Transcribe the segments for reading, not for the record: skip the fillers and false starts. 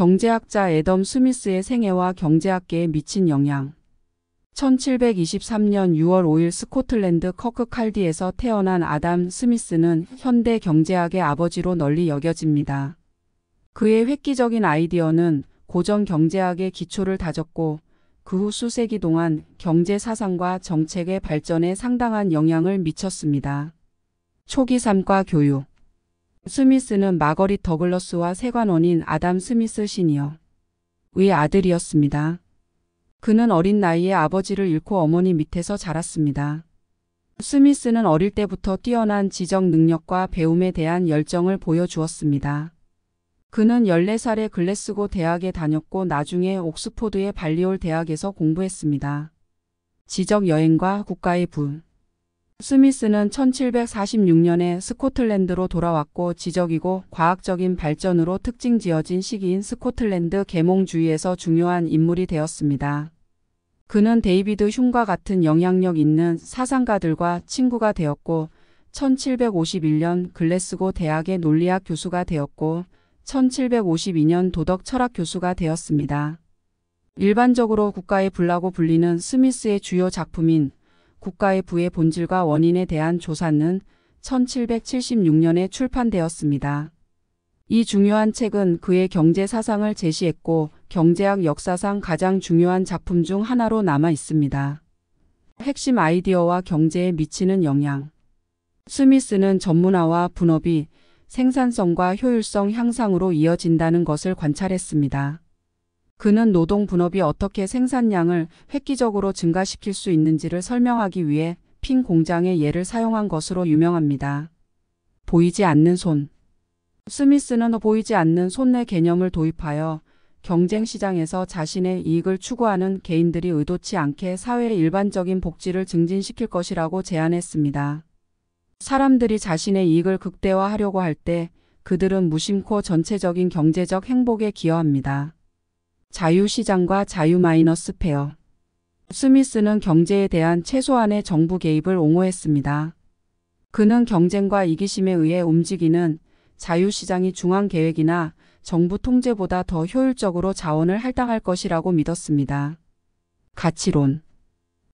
경제학자 애덤 스미스의 생애와 경제학계에 미친 영향. 1723년 6월 5일 스코틀랜드 커크칼디에서 태어난 아담 스미스는 현대 경제학의 아버지로 널리 여겨집니다. 그의 획기적인 아이디어는 고전 경제학의 기초를 다졌고 그 후 수세기 동안 경제 사상과 정책의 발전에 상당한 영향을 미쳤습니다. 초기 삶과 교육. 스미스는 마거릿 더글러스와 세관원인 아담 스미스 시니어의 아들이었습니다. 그는 어린 나이에 아버지를 잃고 어머니 밑에서 자랐습니다. 스미스는 어릴 때부터 뛰어난 지적 능력과 배움에 대한 열정을 보여주었습니다. 그는 14살에 글래스고 대학에 다녔고 나중에 옥스포드의 발리올 대학에서 공부했습니다. 지적 여행과 국가의 부. 스미스는 1746년에 스코틀랜드로 돌아왔고 지적이고 과학적인 발전으로 특징 지어진 시기인 스코틀랜드 계몽주의에서 중요한 인물이 되었습니다. 그는 데이비드 흉과 같은 영향력 있는 사상가들과 친구가 되었고 1751년 글래스고 대학의 논리학 교수가 되었고 1752년 도덕 철학 교수가 되었습니다. 일반적으로 국가의 부라고 불리는 스미스의 주요 작품인 국가의 부의 본질과 원인에 대한 조사는 1776년에 출판되었습니다. 이 중요한 책은 그의 경제 사상을 제시했고 경제학 역사상 가장 중요한 작품 중 하나로 남아 있습니다. 핵심 아이디어와 경제에 미치는 영향. 스미스는 전문화와 분업이 생산성과 효율성 향상으로 이어진다는 것을 관찰했습니다. 그는 노동 분업이 어떻게 생산량을 획기적으로 증가시킬 수 있는지를 설명하기 위해 핀 공장의 예를 사용한 것으로 유명합니다. 보이지 않는 손. 스미스는 보이지 않는 손의 개념을 도입하여 경쟁 시장에서 자신의 이익을 추구하는 개인들이 의도치 않게 사회의 일반적인 복지를 증진시킬 것이라고 제안했습니다. 사람들이 자신의 이익을 극대화하려고 할 때 그들은 무심코 전체적인 경제적 행복에 기여합니다. 자유시장과 자유-페어. 스미스는 경제에 대한 최소한의 정부 개입을 옹호했습니다. 그는 경쟁과 이기심에 의해 움직이는 자유시장이 중앙계획이나 정부 통제보다 더 효율적으로 자원을 할당할 것이라고 믿었습니다. 가치론.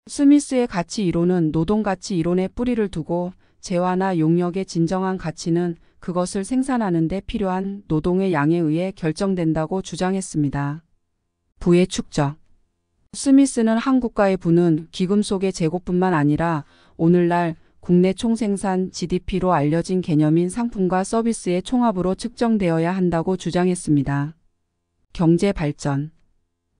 스미스의 가치 이론은 노동가치 이론에 뿌리를 두고 재화나 용역의 진정한 가치는 그것을 생산하는 데 필요한 노동의 양에 의해 결정된다고 주장했습니다. 부의 축적. 스미스는 한 국가의 부는 기금 속의 재고뿐만 아니라 오늘날 국내 총생산 GDP로 알려진 개념인 상품과 서비스의 총합으로 측정되어야 한다고 주장했습니다. 경제 발전.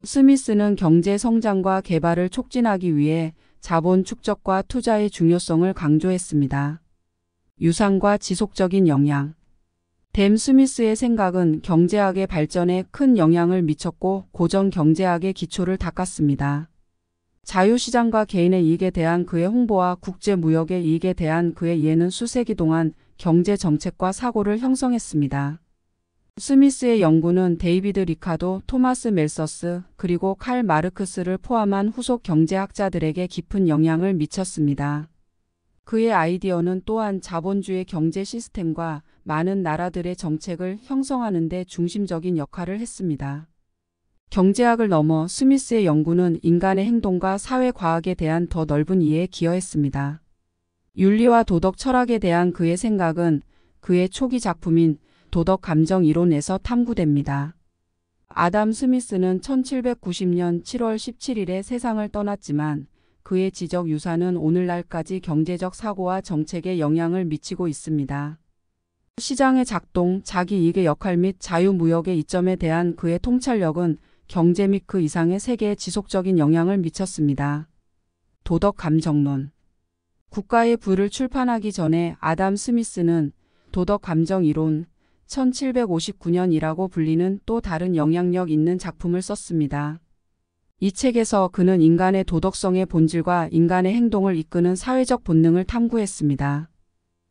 스미스는 경제 성장과 개발을 촉진하기 위해 자본 축적과 투자의 중요성을 강조했습니다. 유상과 지속적인 영향. 댐 스미스의 생각은 경제학의 발전에 큰 영향을 미쳤고 고전 경제학의 기초를 닦았습니다. 자유시장과 개인의 이익에 대한 그의 홍보와 국제무역의 이익에 대한 그의 이해는 수세기 동안 경제 정책과 사고를 형성했습니다. 스미스의 연구는 데이비드 리카도, 토마스 멜서스, 그리고 칼 마르크스를 포함한 후속 경제학자들에게 깊은 영향을 미쳤습니다. 그의 아이디어는 또한 자본주의 경제 시스템과 많은 나라들의 정책을 형성하는 데 중심적인 역할을 했습니다. 경제학을 넘어 스미스의 연구는 인간의 행동과 사회과학에 대한 더 넓은 이해에 기여했습니다. 윤리와 도덕 철학에 대한 그의 생각은 그의 초기 작품인 도덕 감정 이론에서 탐구됩니다. 아담 스미스는 1790년 7월 17일에 세상을 떠났지만 그의 지적 유산은 오늘날까지 경제적 사고와 정책에 영향을 미치고 있습니다. 시장의 작동, 자기 이익의 역할 및 자유무역의 이점에 대한 그의 통찰력은 경제 및 그 이상의 세계에 지속적인 영향을 미쳤습니다. 도덕 감정론. 국가의 부를 출판하기 전에 아담 스미스는 도덕 감정 이론 1759년이라고 불리는 또 다른 영향력 있는 작품을 썼습니다. 이 책에서 그는 인간의 도덕성의 본질과 인간의 행동을 이끄는 사회적 본능을 탐구했습니다.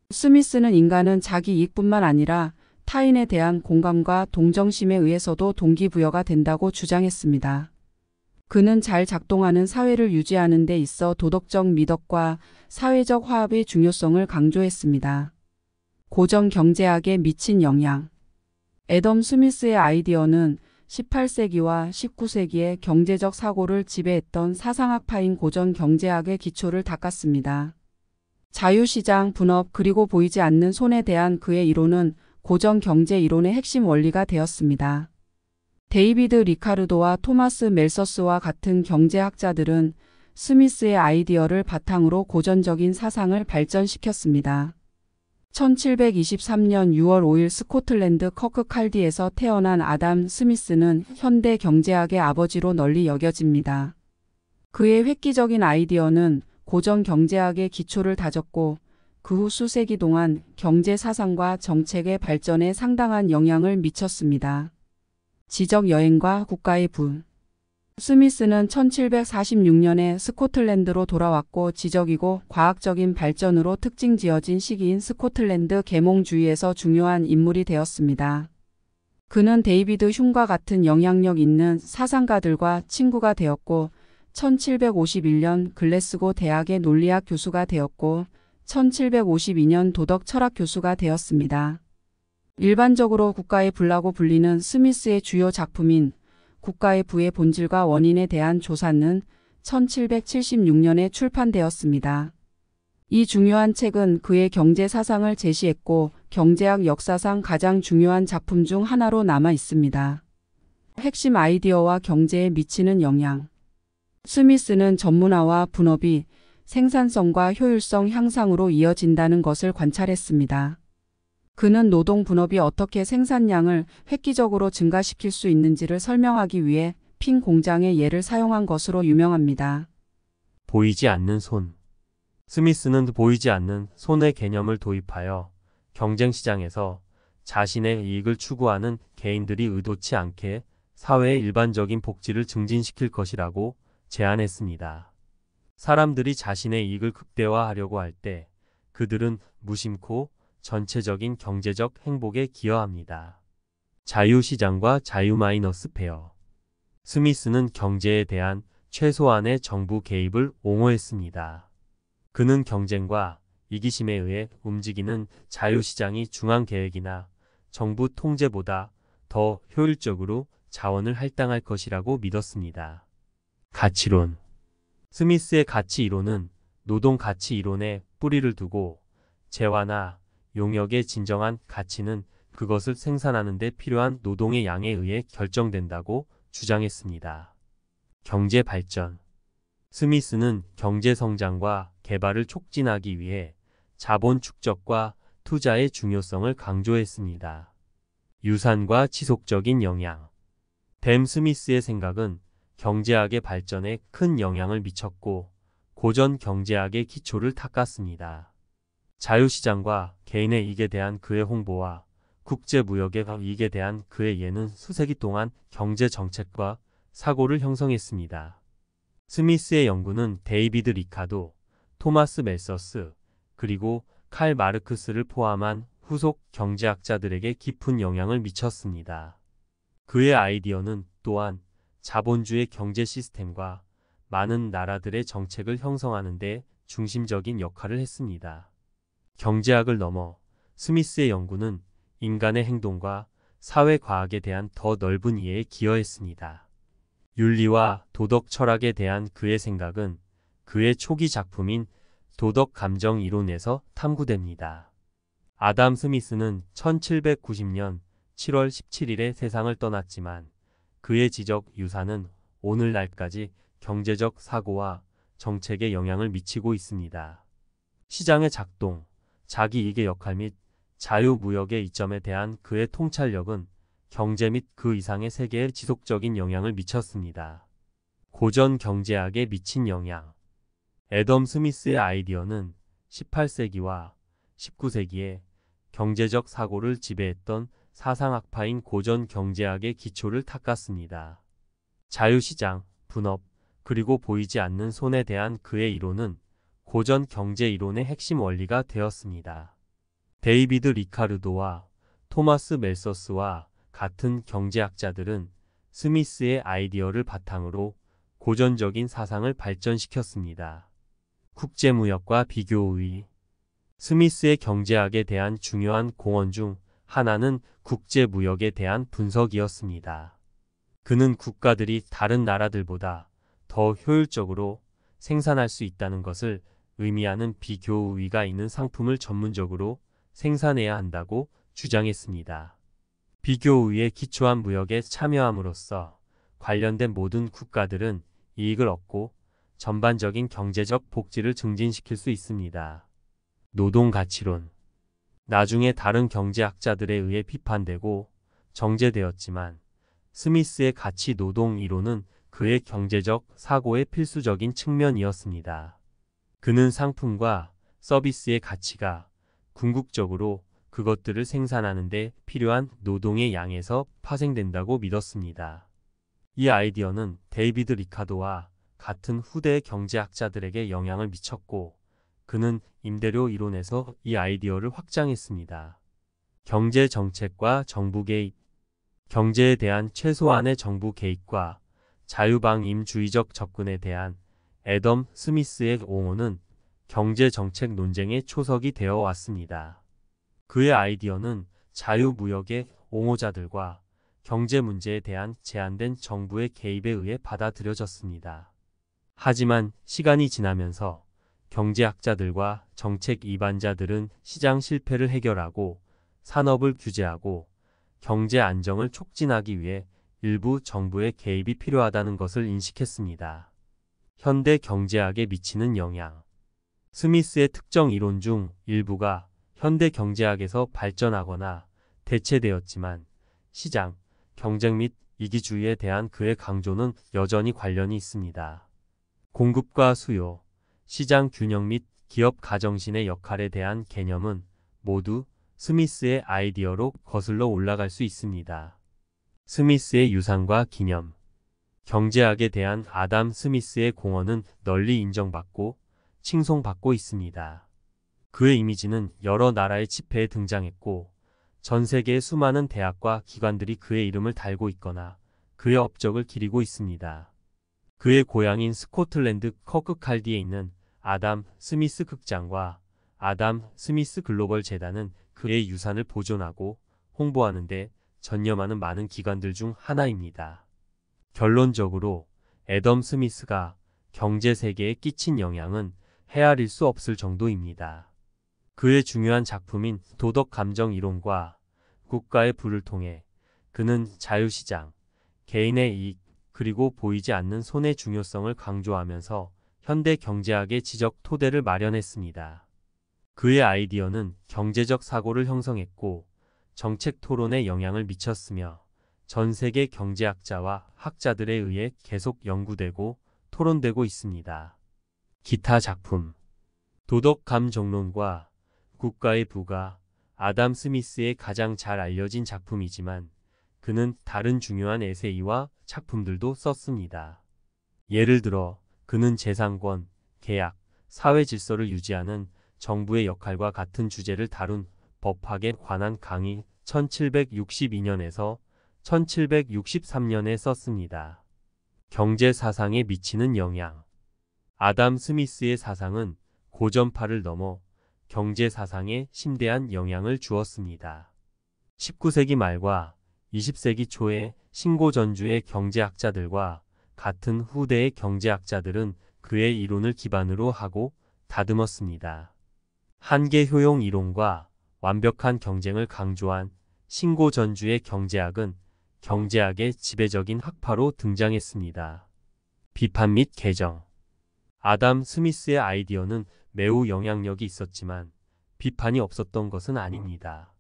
스미스는 인간은 자기 이익뿐만 아니라 타인에 대한 공감과 동정심에 의해서도 동기부여가 된다고 주장했습니다. 그는 잘 작동하는 사회를 유지하는 데 있어 도덕적 미덕과 사회적 화합의 중요성을 강조했습니다. 고전 경제학에 미친 영향. 애덤 스미스의 아이디어는 18세기와 19세기의 경제적 사고를 지배했던 사상학파인 고전 경제학의 기초를 닦았습니다. 자유시장, 분업, 그리고 보이지 않는 손에 대한 그의 이론은 고전 경제 이론의 핵심 원리가 되었습니다. 데이비드 리카르도와 토마스 멜서스와 같은 경제학자들은 스미스의 아이디어를 바탕으로 고전적인 사상을 발전시켰습니다. 1723년 6월 5일 스코틀랜드 커크칼디에서 태어난 아담 스미스는 현대 경제학의 아버지로 널리 여겨집니다. 그의 획기적인 아이디어는 고전 경제학의 기초를 다졌고 그 후 수세기 동안 경제 사상과 정책의 발전에 상당한 영향을 미쳤습니다. 지적 여행과 국가의 부. 스미스는 1746년에 스코틀랜드로 돌아왔고 지적이고 과학적인 발전으로 특징지어진 시기인 스코틀랜드 계몽주의에서 중요한 인물이 되었습니다. 그는 데이비드 흉과 같은 영향력 있는 사상가들과 친구가 되었고 1751년 글래스고 대학의 논리학 교수가 되었고 1752년 도덕 철학 교수가 되었습니다. 일반적으로 국가의 부라고 불리는 스미스의 주요 작품인 국가의 부의 본질과 원인에 대한 조사는 1776년에 출판되었습니다. 이 중요한 책은 그의 경제 사상을 제시했고 경제학 역사상 가장 중요한 작품 중 하나로 남아 있습니다. 핵심 아이디어와 경제에 미치는 영향. 스미스는 전문화와 분업이 생산성과 효율성 향상으로 이어진다는 것을 관찰했습니다. 그는 노동 분업이 어떻게 생산량을 획기적으로 증가시킬 수 있는지를 설명하기 위해 핀 공장의 예를 사용한 것으로 유명합니다. 보이지 않는 손. 스미스는 보이지 않는 손의 개념을 도입하여 경쟁 시장에서 자신의 이익을 추구하는 개인들이 의도치 않게 사회의 일반적인 복지를 증진시킬 것이라고 제안했습니다. 사람들이 자신의 이익을 극대화하려고 할 때 그들은 무심코 전체적인 경제적 행복에 기여합니다. 자유시장과 자유마이너스 페어. 스미스는 경제에 대한 최소한의 정부 개입을 옹호했습니다. 그는 경쟁과 이기심에 의해 움직이는 자유시장이 중앙계획이나 정부 통제보다 더 효율적으로 자원을 할당할 것이라고 믿었습니다. 가치론. 스미스의 가치 이론은 노동 가치 이론에 뿌리를 두고 재화나 용역의 진정한 가치는 그것을 생산하는 데 필요한 노동의 양에 의해 결정된다고 주장했습니다. 경제 발전. 스미스는 경제 성장과 개발을 촉진하기 위해 자본 축적과 투자의 중요성을 강조했습니다. 유산과 지속적인 영향. 댐 스미스의 생각은 경제학의 발전에 큰 영향을 미쳤고 고전 경제학의 기초를 닦았습니다. 자유시장과 개인의 이익에 대한 그의 홍보와 국제무역의 이익에 대한 그의 예는 수세기 동안 경제정책과 사고를 형성했습니다. 스미스의 연구는 데이비드 리카도, 토마스 멜서스, 그리고 칼 마르크스를 포함한 후속 경제학자들에게 깊은 영향을 미쳤습니다. 그의 아이디어는 또한 자본주의 경제 시스템과 많은 나라들의 정책을 형성하는 데 중심적인 역할을 했습니다. 경제학을 넘어 스미스의 연구는 인간의 행동과 사회과학에 대한 더 넓은 이해에 기여했습니다. 윤리와 도덕 철학에 대한 그의 생각은 그의 초기 작품인 도덕 감정 이론에서 탐구됩니다. 아담 스미스는 1790년 7월 17일에 세상을 떠났지만 그의 지적 유산은 오늘날까지 경제적 사고와 정책에 영향을 미치고 있습니다. 시장의 작동, 자기이익의 역할 및 자유무역의 이점에 대한 그의 통찰력은 경제 및 그 이상의 세계에 지속적인 영향을 미쳤습니다. 고전 경제학에 미친 영향. 애덤 스미스의 아이디어는 18세기와 19세기에 경제적 사고를 지배했던 사상학파인 고전 경제학의 기초를 닦았습니다. 자유시장, 분업, 그리고 보이지 않는 손에 대한 그의 이론은 고전 경제 이론의 핵심 원리가 되었습니다. 데이비드 리카르도와 토마스 멜서스와 같은 경제학자들은 스미스의 아이디어를 바탕으로 고전적인 사상을 발전시켰습니다. 국제무역과 비교우위. 스미스의 경제학에 대한 중요한 공헌 중 하나는 국제무역에 대한 분석이었습니다. 그는 국가들이 다른 나라들보다 더 효율적으로 생산할 수 있다는 것을 의미하는 비교우위가 있는 상품을 전문적으로 생산해야 한다고 주장했습니다. 비교우위에 기초한 무역에 참여함으로써 관련된 모든 국가들은 이익을 얻고 전반적인 경제적 복지를 증진시킬 수 있습니다. 노동가치론. 나중에 다른 경제학자들에 의해 비판되고 정제되었지만 스미스의 가치 노동 이론은 그의 경제적 사고의 필수적인 측면이었습니다. 그는 상품과 서비스의 가치가 궁극적으로 그것들을 생산하는 데 필요한 노동의 양에서 파생된다고 믿었습니다. 이 아이디어는 데이비드 리카도와 같은 후대의 경제학자들에게 영향을 미쳤고 그는 임대료 이론에서 이 아이디어를 확장했습니다. 경제 정책과 정부 개입. 경제에 대한 최소한의 정부 개입과 자유방임주의적 접근에 대한 애덤 스미스의 옹호는 경제 정책 논쟁의 초석이 되어 왔습니다. 그의 아이디어는 자유무역의 옹호자들과 경제 문제에 대한 제한된 정부의 개입에 의해 받아들여졌습니다. 하지만 시간이 지나면서 경제학자들과 정책 이반자들은 시장 실패를 해결하고 산업을 규제하고 경제 안정을 촉진하기 위해 일부 정부의 개입이 필요하다는 것을 인식했습니다. 현대 경제학에 미치는 영향. 스미스의 특정 이론 중 일부가 현대 경제학에서 발전하거나 대체되었지만 시장, 경쟁 및 이기주의에 대한 그의 강조는 여전히 관련이 있습니다. 공급과 수요, 시장 균형 및 기업 가정신의 역할에 대한 개념은 모두 스미스의 아이디어로 거슬러 올라갈 수 있습니다. 스미스의 유산과 기념. 경제학에 대한 아담 스미스의 공헌은 널리 인정받고 칭송받고 있습니다. 그의 이미지는 여러 나라의 집회에 등장했고 전 세계의 수많은 대학과 기관들이 그의 이름을 달고 있거나 그의 업적을 기리고 있습니다. 그의 고향인 스코틀랜드 커크칼디에 있는 아담 스미스 극장과 아담 스미스 글로벌 재단은 그의 유산을 보존하고 홍보하는 데 전념하는 많은 기관들 중 하나입니다. 결론적으로 애덤 스미스가 경제 세계에 끼친 영향은 헤아릴 수 없을 정도입니다. 그의 중요한 작품인 도덕 감정 이론과 국가의 부를 통해 그는 자유시장, 개인의 이익, 그리고 보이지 않는 손의 중요성을 강조하면서 현대 경제학의 지적 토대를 마련했습니다. 그의 아이디어는 경제적 사고를 형성했고 정책 토론에 영향을 미쳤으며 전 세계 경제학자와 학자들에 의해 계속 연구되고 토론되고 있습니다. 기타 작품. 도덕 감정론과 국가의 부가 아담 스미스의 가장 잘 알려진 작품이지만 그는 다른 중요한 에세이와 작품들도 썼습니다. 예를 들어 그는 재산권, 계약, 사회 질서를 유지하는 정부의 역할과 같은 주제를 다룬 법학에 관한 강의 1762년에서 1763년에 썼습니다. 경제 사상에 미치는 영향. 아담 스미스의 사상은 고전파를 넘어 경제 사상에 심대한 영향을 주었습니다. 19세기 말과 20세기 초에 신고전주의 경제학자들과 같은 후대의 경제학자들은 그의 이론을 기반으로 하고 다듬었습니다. 한계 효용 이론과 완벽한 경쟁을 강조한 신고전주의 경제학은 경제학의 지배적인 학파로 등장했습니다. 비판 및 개정. 아담 스미스의 아이디어는 매우 영향력이 있었지만 비판이 없었던 것은 아닙니다.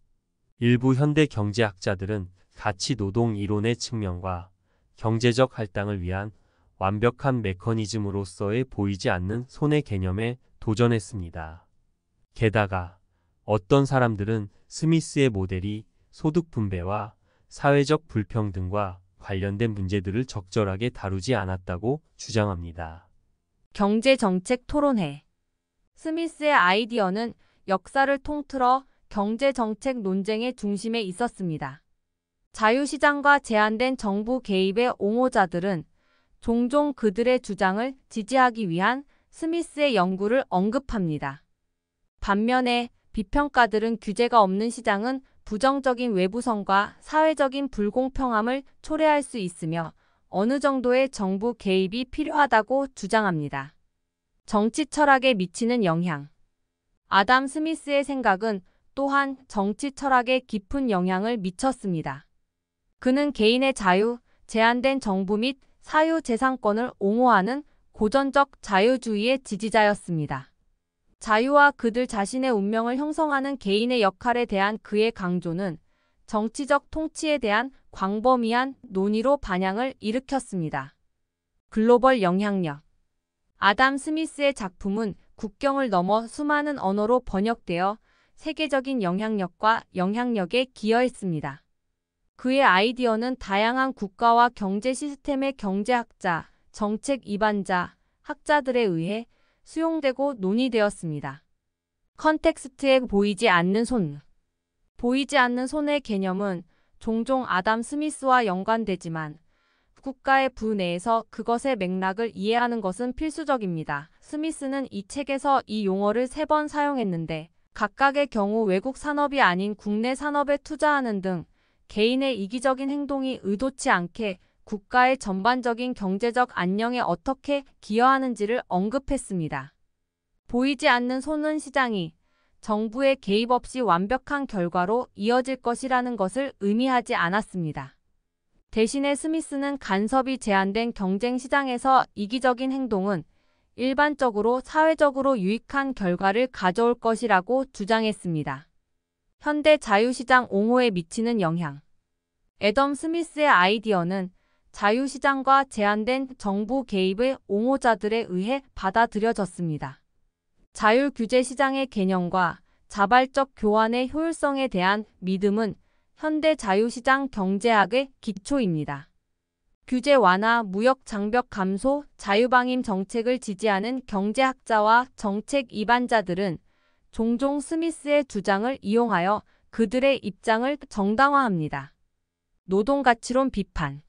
일부 현대 경제학자들은 가치 노동 이론의 측면과 경제적 할당을 위한 완벽한 메커니즘으로서의 보이지 않는 손의 개념에 도전했습니다. 게다가 어떤 사람들은 스미스의 모델이 소득 분배와 사회적 불평등과 관련된 문제들을 적절하게 다루지 않았다고 주장합니다. 경제정책 토론회. 스미스의 아이디어는 역사를 통틀어 경제정책 논쟁의 중심에 있었습니다. 자유시장과 제한된 정부 개입의 옹호자들은 종종 그들의 주장을 지지하기 위한 스미스의 연구를 언급합니다. 반면에 비평가들은 규제가 없는 시장은 부정적인 외부성과 사회적인 불공평함을 초래할 수 있으며 어느 정도의 정부 개입이 필요하다고 주장합니다. 정치 철학에 미치는 영향. 아담 스미스의 생각은 또한 정치 철학에 깊은 영향을 미쳤습니다. 그는 개인의 자유, 제한된 정부 및 사유재산권을 옹호하는 고전적 자유주의의 지지자였습니다. 자유와 그들 자신의 운명을 형성하는 개인의 역할에 대한 그의 강조는 정치적 통치에 대한 광범위한 논의로 반향을 일으켰습니다. 글로벌 영향력. 아담 스미스의 작품은 국경을 넘어 수많은 언어로 번역되어 세계적인 영향력과 영향력에 기여했습니다. 그의 아이디어는 다양한 국가와 경제 시스템의 경제학자, 정책 이반자, 학자들에 의해 수용되고 논의되었습니다. 컨텍스트에 보이지 않는 손. 보이지 않는 손의 개념은 종종 아담 스미스와 연관되지만 국가의 부 내에서 그것의 맥락을 이해하는 것은 필수적입니다. 스미스는 이 책에서 이 용어를 3번 사용했는데 각각의 경우 외국 산업이 아닌 국내 산업에 투자하는 등 개인의 이기적인 행동이 의도치 않게 국가의 전반적인 경제적 안녕에 어떻게 기여하는지를 언급했습니다. 보이지 않는 손은 시장이 정부의 개입 없이 완벽한 결과로 이어질 것이라는 것을 의미하지 않았습니다. 대신에 스미스는 간섭이 제한된 경쟁 시장에서 이기적인 행동은 일반적으로 사회적으로 유익한 결과를 가져올 것이라고 주장했습니다. 현대 자유시장 옹호에 미치는 영향. 애덤 스미스의 아이디어는 자유시장과 제한된 정부 개입의 옹호자들에 의해 받아들여졌습니다. 자율규제 시장의 개념과 자발적 교환의 효율성에 대한 믿음은 현대 자유시장 경제학의 기초입니다. 규제 완화, 무역 장벽 감소, 자유방임 정책을 지지하는 경제학자와 정책 이반자들은 종종 스미스의 주장을 이용하여 그들의 입장을 정당화합니다. 노동가치론 비판.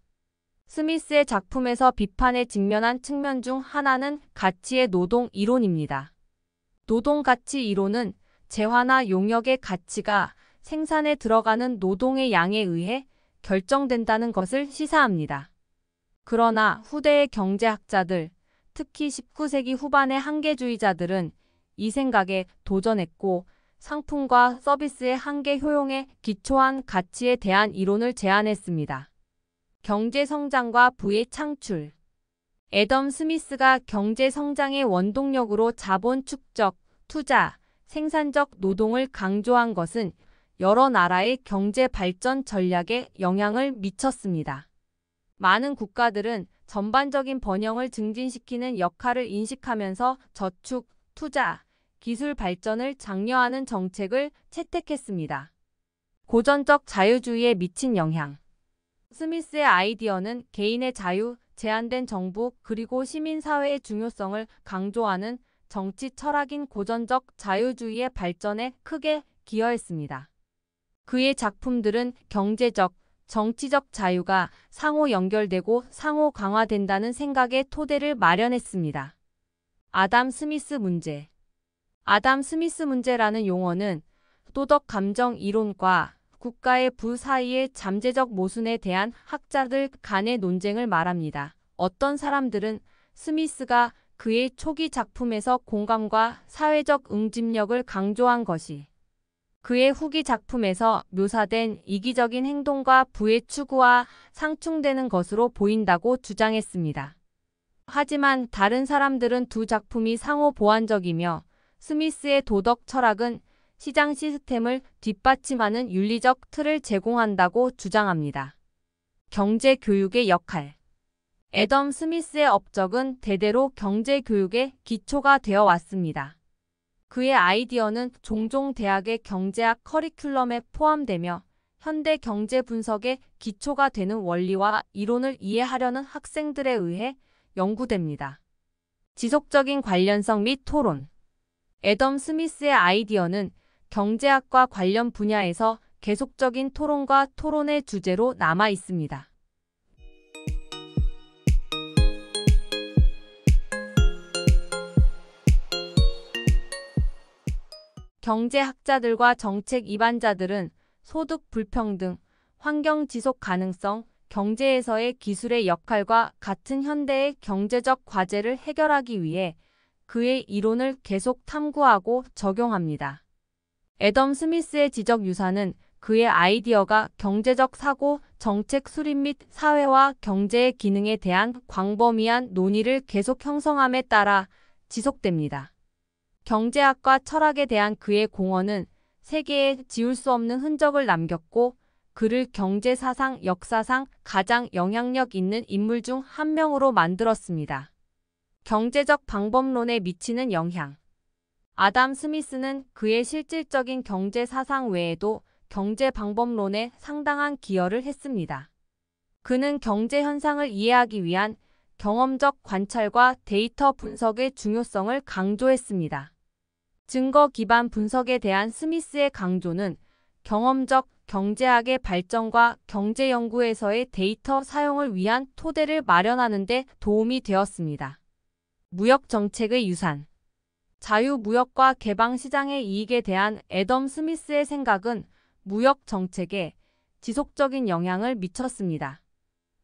스미스의 작품에서 비판에 직면한 측면 중 하나는 가치의 노동 이론입니다. 노동가치 이론은 재화나 용역의 가치가 생산에 들어가는 노동의 양에 의해 결정된다는 것을 시사합니다. 그러나 후대의 경제학자들, 특히 19세기 후반의 한계주의자들은 이 생각에 도전했고 상품과 서비스의 한계 효용에 기초한 가치에 대한 이론을 제안했습니다. 경제 성장과 부의 창출. 애덤 스미스가 경제 성장의 원동력으로 자본 축적, 투자, 생산적 노동을 강조한 것은 여러 나라의 경제 발전 전략에 영향을 미쳤습니다. 많은 국가들은 전반적인 번영을 증진시키는 역할을 인식하면서 저축, 투자, 기술 발전을 장려하는 정책을 채택했습니다. 고전적 자유주의에 미친 영향. 스미스의 아이디어는 개인의 자유, 제한된 정부, 그리고 시민사회의 중요성을 강조하는 정치 철학인 고전적 자유주의의 발전에 크게 기여했습니다. 그의 작품들은 경제적, 정치적 자유가 상호 연결되고 상호 강화된다는 생각의 토대를 마련했습니다. 아담 스미스 문제. 아담 스미스 문제라는 용어는 도덕 감정 이론과 국가의 부 사이의 잠재적 모순에 대한 학자들 간의 논쟁을 말합니다. 어떤 사람들은 스미스가 그의 초기 작품에서 공감과 사회적 응집력을 강조한 것이 그의 후기 작품에서 묘사된 이기적인 행동과 부의 추구와 상충되는 것으로 보인다고 주장했습니다. 하지만 다른 사람들은 두 작품이 상호 보완적이며 스미스의 도덕 철학은 시장 시스템을 뒷받침하는 윤리적 틀을 제공한다고 주장합니다. 경제 교육의 역할. 애덤 스미스의 업적은 대대로 경제 교육의 기초가 되어 왔습니다. 그의 아이디어는 종종 대학의 경제학 커리큘럼에 포함되며 현대 경제 분석의 기초가 되는 원리와 이론을 이해하려는 학생들에 의해 연구됩니다. 지속적인 관련성 및 토론. 애덤 스미스의 아이디어는 경제학과 관련 분야에서 계속적인 토론과 토론의 주제로 남아 있습니다. 경제학자들과 정책 이반자들은 소득 불평등, 환경 지속 가능성, 경제에서의 기술의 역할과 같은 현대의 경제적 과제를 해결하기 위해 그의 이론을 계속 탐구하고 적용합니다. 애덤 스미스의 지적 유산은 그의 아이디어가 경제적 사고, 정책 수립 및 사회와 경제의 기능에 대한 광범위한 논의를 계속 형성함에 따라 지속됩니다. 경제학과 철학에 대한 그의 공헌은 세계에 지울 수 없는 흔적을 남겼고, 그를 경제사상 역사상 가장 영향력 있는 인물 중 한 명으로 만들었습니다. 경제적 방법론에 미치는 영향. 아담 스미스는 그의 실질적인 경제 사상 외에도 경제 방법론에 상당한 기여를 했습니다. 그는 경제 현상을 이해하기 위한 경험적 관찰과 데이터 분석의 중요성을 강조했습니다. 증거 기반 분석에 대한 스미스의 강조는 경험적 경제학의 발전과 경제 연구에서의 데이터 사용을 위한 토대를 마련하는 데 도움이 되었습니다. 무역 정책의 유산. 자유무역과 개방시장의 이익에 대한 애덤 스미스의 생각은 무역 정책에 지속적인 영향을 미쳤습니다.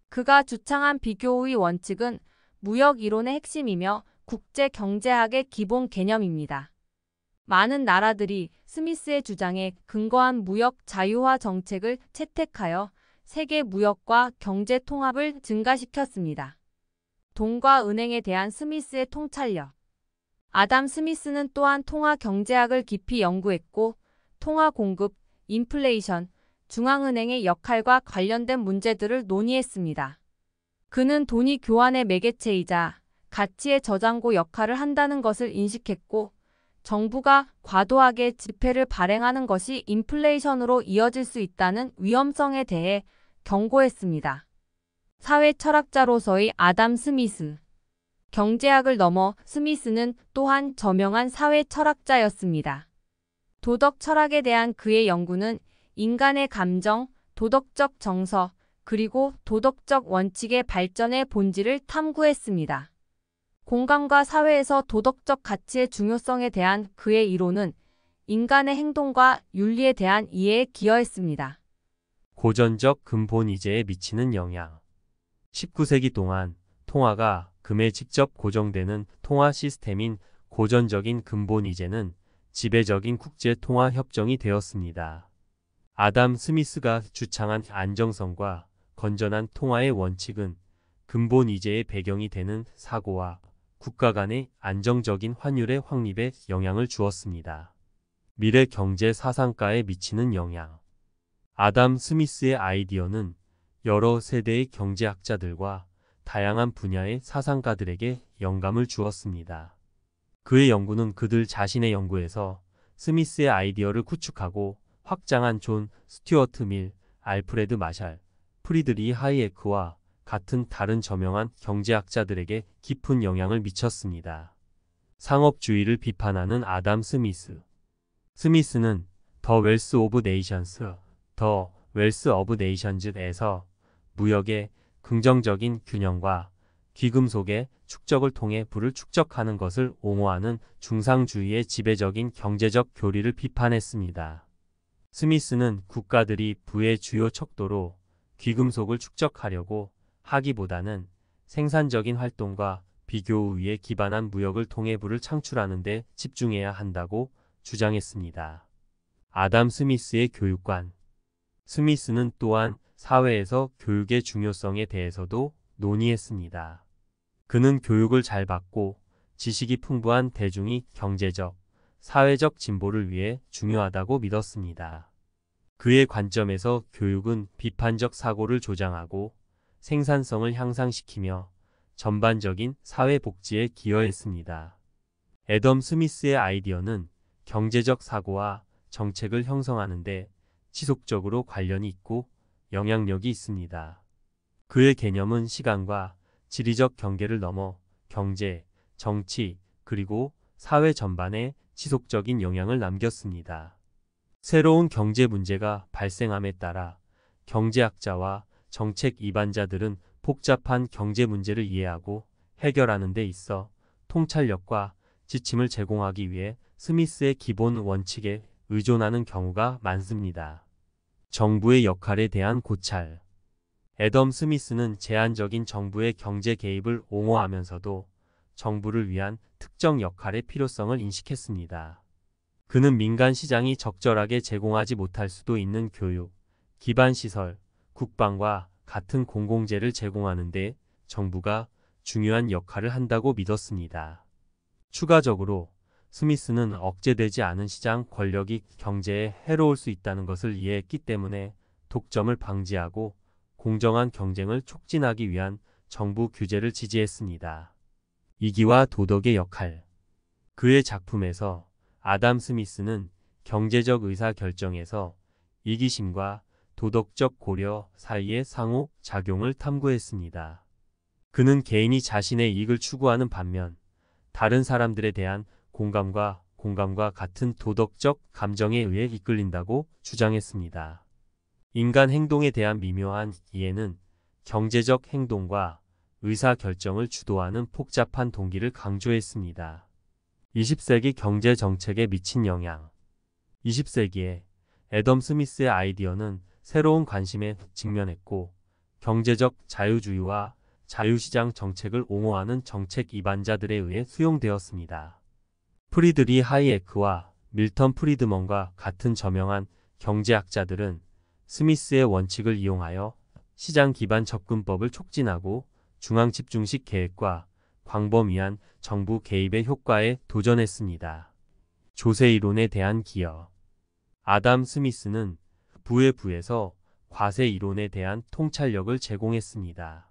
그가 주창한 비교우의 원칙은 무역 이론의 핵심이며 국제 경제학의 기본 개념입니다. 많은 나라들이 스미스의 주장에 근거한 무역 자유화 정책을 채택하여 세계 무역과 경제 통합을 증가시켰습니다. 돈과 은행에 대한 스미스의 통찰력. 아담 스미스는 또한 통화 경제학을 깊이 연구했고, 통화 공급, 인플레이션, 중앙은행의 역할과 관련된 문제들을 논의했습니다. 그는 돈이 교환의 매개체이자 가치의 저장고 역할을 한다는 것을 인식했고, 정부가 과도하게 지폐를 발행하는 것이 인플레이션으로 이어질 수 있다는 위험성에 대해 경고했습니다. 사회 철학자로서의 아담 스미스. 경제학을 넘어 스미스는 또한 저명한 사회 철학자였습니다. 도덕 철학에 대한 그의 연구는 인간의 감정, 도덕적 정서, 그리고 도덕적 원칙의 발전의 본질을 탐구했습니다. 공간과 사회에서 도덕적 가치의 중요성에 대한 그의 이론은 인간의 행동과 윤리에 대한 이해에 기여했습니다. 고전적 근본 이제에 미치는 영향. 19세기 동안 통화가 금에 직접 고정되는 통화 시스템인 고전적인 근본 이제는 지배적인 국제 통화 협정이 되었습니다. 아담 스미스가 주창한 안정성과 건전한 통화의 원칙은 근본 이제의 배경이 되는 사고와 국가 간의 안정적인 환율의 확립에 영향을 주었습니다. 미래 경제 사상가에 미치는 영향. 아담 스미스의 아이디어는 여러 세대의 경제학자들과 다양한 분야의 사상가들에게 영감을 주었습니다. 그의 연구는 그들 자신의 연구에서 스미스의 아이디어를 구축하고 확장한 존 스튜어트 밀, 알프레드 마샬, 프리드리히 하이에크와 같은 다른 저명한 경제학자들에게 깊은 영향을 미쳤습니다. 상업주의를 비판하는 아담 스미스. 스미스는 더 웰스 오브 네이션스, 더 웰스 오브 네이션즈에서 무역의 긍정적인 균형과 귀금속의 축적을 통해 부를 축적하는 것을 옹호하는 중상주의의 지배적인 경제적 교리를 비판했습니다. 스미스는 국가들이 부의 주요 척도로 귀금속을 축적하려고 하기보다는 생산적인 활동과 비교우위에 기반한 무역을 통해 부를 창출하는 데 집중해야 한다고 주장했습니다. 아담 스미스의 교육관. 스미스는 또한 사회에서 교육의 중요성에 대해서도 논의했습니다. 그는 교육을 잘 받고 지식이 풍부한 대중이 경제적, 사회적 진보를 위해 중요하다고 믿었습니다. 그의 관점에서 교육은 비판적 사고를 조장하고 생산성을 향상시키며 전반적인 사회 복지에 기여했습니다. 애덤 스미스의 아이디어는 경제적 사고와 정책을 형성하는 데 지속적으로 관련이 있고 영향력이 있습니다. 그의 개념은 시간과 지리적 경계를 넘어 경제, 정치, 그리고 사회 전반에 지속적인 영향을 남겼습니다. 새로운 경제 문제가 발생함에 따라 경제학자와 정책 이반자들은 복잡한 경제 문제를 이해하고 해결하는 데 있어 통찰력과 지침을 제공하기 위해 스미스의 기본 원칙에 의존하는 경우가 많습니다. 정부의 역할에 대한 고찰. 애덤 스미스는 제한적인 정부의 경제 개입을 옹호하면서도 정부를 위한 특정 역할의 필요성을 인식했습니다. 그는 민간 시장이 적절하게 제공하지 못할 수도 있는 교육, 기반 시설, 국방과 같은 공공재를 제공하는 데 정부가 중요한 역할을 한다고 믿었습니다. 추가적으로 스미스는 억제되지 않은 시장 권력이 경제에 해로울 수 있다는 것을 이해했기 때문에 독점을 방지하고 공정한 경쟁을 촉진하기 위한 정부 규제를 지지했습니다. 이기와 도덕의 역할. 그의 작품에서 아담 스미스는 경제적 의사 결정에서 이기심과 도덕적 고려 사이의 상호 작용을 탐구했습니다. 그는 개인이 자신의 이익을 추구하는 반면 다른 사람들에 대한 공감과 같은 도덕적 감정에 의해 이끌린다고 주장했습니다. 인간 행동에 대한 미묘한 이해는 경제적 행동과 의사 결정을 주도하는 복잡한 동기를 강조했습니다. 20세기 경제 정책에 미친 영향. 20세기에 애덤 스미스의 아이디어는 새로운 관심에 직면했고 경제적 자유주의와 자유시장 정책을 옹호하는 정책 이반자들에 의해 수용되었습니다. 프리드리 하이에크와 밀턴 프리드먼과 같은 저명한 경제학자들은 스미스의 원칙을 이용하여 시장 기반 접근법을 촉진하고 중앙집중식 계획과 광범위한 정부 개입의 효과에 도전했습니다. 조세 이론에 대한 기여. 아담 스미스는 부의 부에서 과세 이론에 대한 통찰력을 제공했습니다.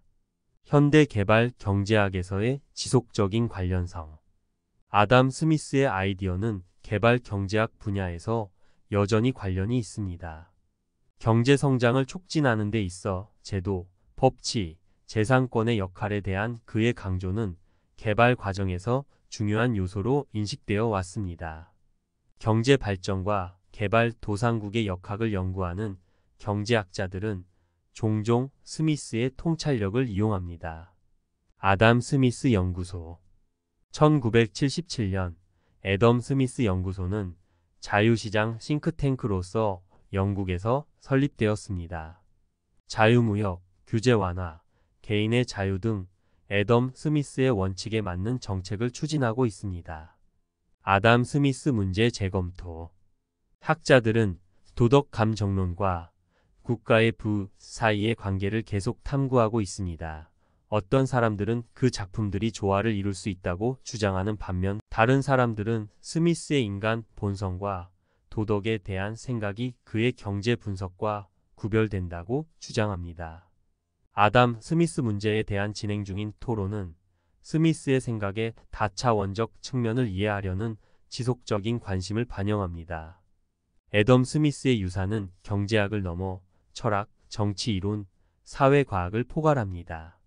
현대 개발 경제학에서의 지속적인 관련성. 아담 스미스의 아이디어는 개발 경제학 분야에서 여전히 관련이 있습니다. 경제 성장을 촉진하는 데 있어 제도, 법치, 재산권의 역할에 대한 그의 강조는 개발 과정에서 중요한 요소로 인식되어 왔습니다. 경제 발전과 개발 도상국의 역학을 연구하는 경제학자들은 종종 스미스의 통찰력을 이용합니다. 아담 스미스 연구소. 1977년 애덤 스미스 연구소는 자유시장 싱크탱크로서 영국에서 설립되었습니다. 자유무역, 규제 완화, 개인의 자유 등 애덤 스미스의 원칙에 맞는 정책을 추진하고 있습니다. 아담 스미스 문제 재검토. 학자들은 도덕 감정론과 국가의 부 사이의 관계를 계속 탐구하고 있습니다. 어떤 사람들은 그 작품들이 조화를 이룰 수 있다고 주장하는 반면 다른 사람들은 스미스의 인간 본성과 도덕에 대한 생각이 그의 경제 분석과 구별된다고 주장합니다. 아담 스미스 문제에 대한 진행 중인 토론은 스미스의 생각의 다차원적 측면을 이해하려는 지속적인 관심을 반영합니다. 애덤 스미스의 유산은 경제학을 넘어 철학, 정치 이론, 사회과학을 포괄합니다.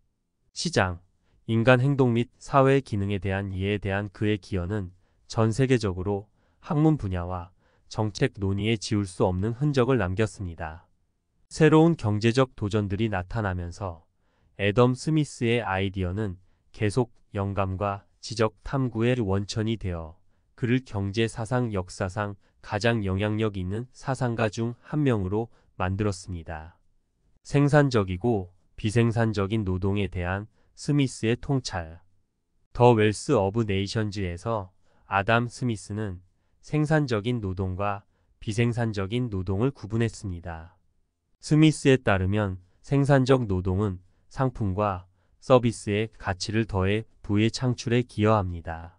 시장, 인간 행동 및 사회의 기능에 대한 이해에 대한 그의 기여는 전 세계적으로 학문 분야와 정책 논의에 지울 수 없는 흔적을 남겼습니다. 새로운 경제적 도전들이 나타나면서 애덤 스미스의 아이디어는 계속 영감과 지적 탐구의 원천이 되어 그를 경제 사상 역사상 가장 영향력 있는 사상가 중 한 명으로 만들었습니다. 생산적이고 비생산적인 노동에 대한 스미스의 통찰. 더 웰스 오브 네이션즈에서 아담 스미스는 생산적인 노동과 비생산적인 노동을 구분했습니다. 스미스에 따르면 생산적 노동은 상품과 서비스의 가치를 더해 부의 창출에 기여합니다.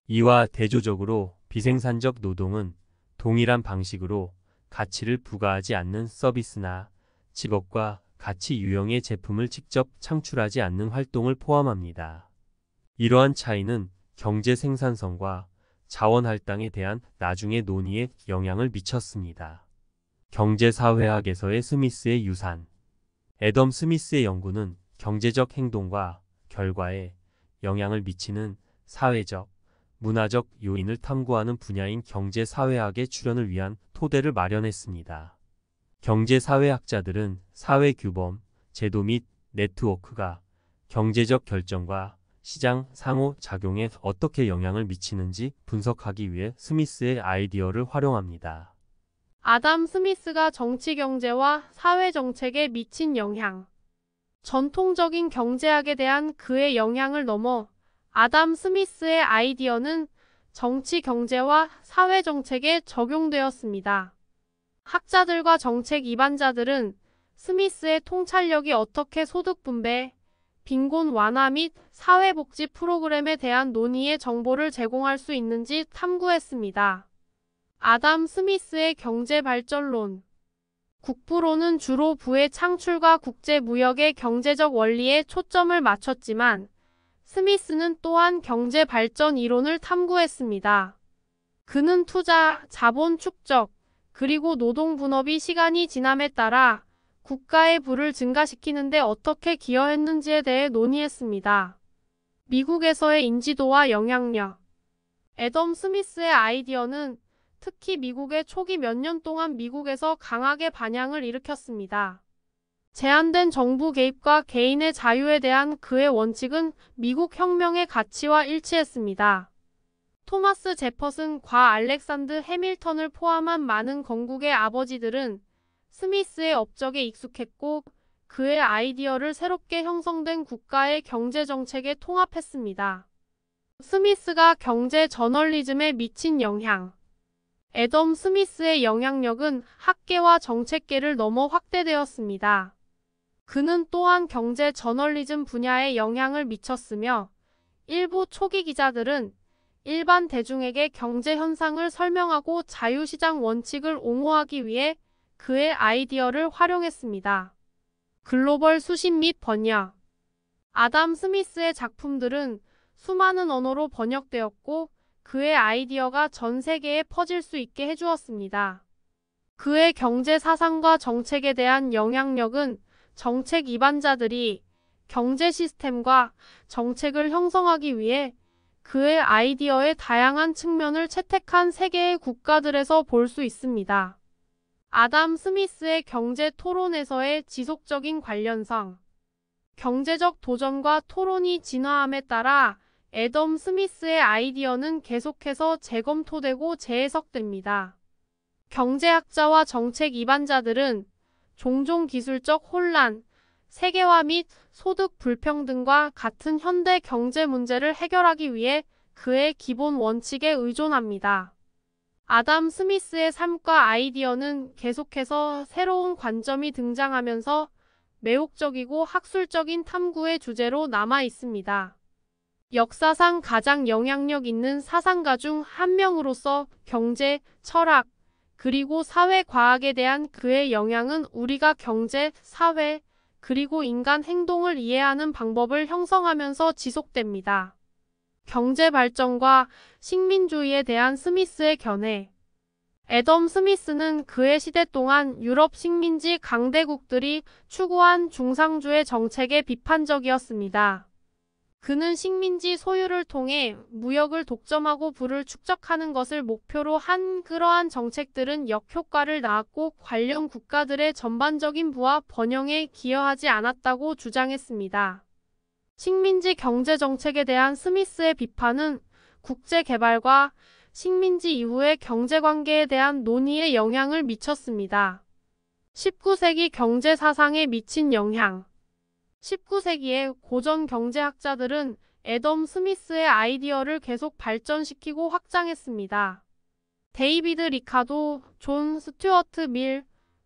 이와 대조적으로 비생산적 노동은 동일한 방식으로 가치를 부과하지 않는 서비스나 직업과 가치 유형의 제품을 직접 창출하지 않는 활동을 포함합니다. 이러한 차이는 경제 생산성과 자원 할당에 대한 나중의 논의에 영향을 미쳤습니다. 경제사회학에서의 스미스의 유산. 애덤 스미스의 연구는 경제적 행동과 결과에 영향을 미치는 사회적, 문화적 요인을 탐구하는 분야인 경제사회학의 출현을 위한 토대를 마련했습니다. 경제사회학자들은 사회규범, 제도 및 네트워크가 경제적 결정과 시장 상호작용에 어떻게 영향을 미치는지 분석하기 위해 스미스의 아이디어를 활용합니다. 아담 스미스가 정치 경제와 사회 정책에 미친 영향. 전통적인 경제학에 대한 그의 영향을 넘어 아담 스미스의 아이디어는 정치 경제와 사회 정책에 적용되었습니다. 학자들과 정책 이반자들은 스미스의 통찰력이 어떻게 소득 분배, 빈곤 완화 및 사회복지 프로그램에 대한 논의의 정보를 제공할 수 있는지 탐구했습니다. 아담 스미스의 경제발전론. 국부론은 주로 부의 창출과 국제무역의 경제적 원리에 초점을 맞췄지만 스미스는 또한 경제발전 이론을 탐구했습니다. 그는 투자, 자본 축적, 그리고 노동 분업이 시간이 지남에 따라 국가의 부를 증가시키는 데 어떻게 기여했는지에 대해 논의했습니다. 미국에서의 인지도와 영향력. 애덤 스미스의 아이디어는 특히 미국의 초기 몇 년 동안 미국에서 강하게 반향을 일으켰습니다. 제한된 정부 개입과 개인의 자유에 대한 그의 원칙은 미국 혁명의 가치와 일치했습니다. 토마스 제퍼슨과 알렉산드 해밀턴을 포함한 많은 건국의 아버지들은 스미스의 업적에 익숙했고 그의 아이디어를 새롭게 형성된 국가의 경제정책에 통합했습니다. 스미스가 경제 저널리즘에 미친 영향. 애덤 스미스의 영향력은 학계와 정책계를 넘어 확대되었습니다. 그는 또한 경제 저널리즘 분야에 영향을 미쳤으며 일부 초기 기자들은 일반 대중에게 경제 현상을 설명하고 자유시장 원칙을 옹호하기 위해 그의 아이디어를 활용했습니다. 글로벌 수신 및 번역. 아담 스미스의 작품들은 수많은 언어로 번역되었고 그의 아이디어가 전 세계에 퍼질 수 있게 해주었습니다. 그의 경제 사상과 정책에 대한 영향력은 정책 이반자들이 경제 시스템과 정책을 형성하기 위해 그의 아이디어의 다양한 측면을 채택한 세계의 국가들에서 볼 수 있습니다. 아담 스미스의 경제 토론에서의 지속적인 관련성. 경제적 도전과 토론이 진화함에 따라 애덤 스미스의 아이디어는 계속해서 재검토되고 재해석됩니다. 경제학자와 정책 이반자들은 종종 기술적 혼란, 세계화 및 소득 불평등과 같은 현대 경제 문제를 해결하기 위해 그의 기본 원칙에 의존합니다. 아담 스미스의 삶과 아이디어는 계속해서 새로운 관점이 등장하면서 매혹적이고 학술적인 탐구의 주제로 남아 있습니다. 역사상 가장 영향력 있는 사상가 중 한 명으로서 경제, 철학, 그리고 사회과학에 대한 그의 영향은 우리가 경제, 사회, 그리고 인간 행동을 이해하는 방법을 형성하면서 지속됩니다. 경제 발전과 식민주의에 대한 스미스의 견해. 애덤 스미스는 그의 시대 동안 유럽 식민지 강대국들이 추구한 중상주의 정책에 비판적이었습니다. 그는 식민지 소유를 통해 무역을 독점하고 부를 축적하는 것을 목표로 한 그러한 정책들은 역효과를 낳았고 관련 국가들의 전반적인 부와 번영에 기여하지 않았다고 주장했습니다. 식민지 경제 정책에 대한 스미스의 비판은 국제 개발과 식민지 이후의 경제 관계에 대한 논의에 영향을 미쳤습니다. 19세기 경제 사상에 미친 영향. 19세기의 고전 경제학자들은 애덤 스미스의 아이디어를 계속 발전시키고 확장했습니다. 데이비드 리카도, 존 스튜어트 밀,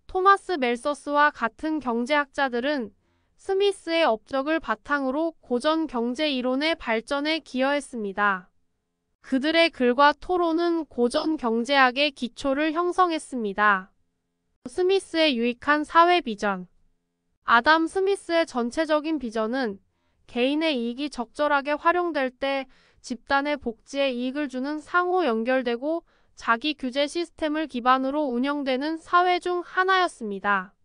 토마스 멜서스와 같은 경제학자들은 스미스의 업적을 바탕으로 고전 경제 이론의 발전에 기여했습니다. 그들의 글과 토론은 고전 경제학의 기초를 형성했습니다. 스미스의 유익한 사회 비전. 아담 스미스의 전체적인 비전은 개인의 이익이 적절하게 활용될 때 집단의 복지에 이익을 주는 상호 연결되고 자기 규제 시스템을 기반으로 운영되는 사회 중 하나였습니다.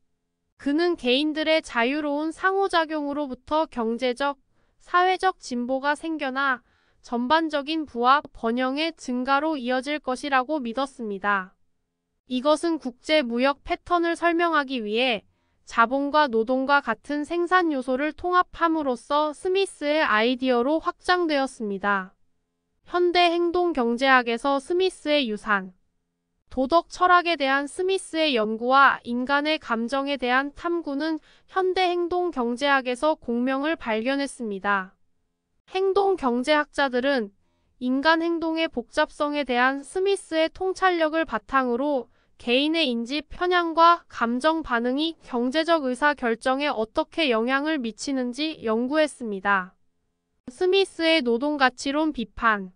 그는 개인들의 자유로운 상호작용으로부터 경제적, 사회적 진보가 생겨나 전반적인 부와 번영의 증가로 이어질 것이라고 믿었습니다. 이것은 국제 무역 패턴을 설명하기 위해 자본과 노동과 같은 생산 요소를 통합함으로써 스미스의 아이디어로 확장되었습니다. 현대 행동 경제학에서 스미스의 유산. 도덕 철학에 대한 스미스의 연구와 인간의 감정에 대한 탐구는 현대 행동 경제학에서 공명을 발견했습니다. 행동 경제학자들은 인간 행동의 복잡성에 대한 스미스의 통찰력을 바탕으로 개인의 인지 편향과 감정 반응이 경제적 의사 결정에 어떻게 영향을 미치는지 연구했습니다. 스미스의 노동가치론 비판.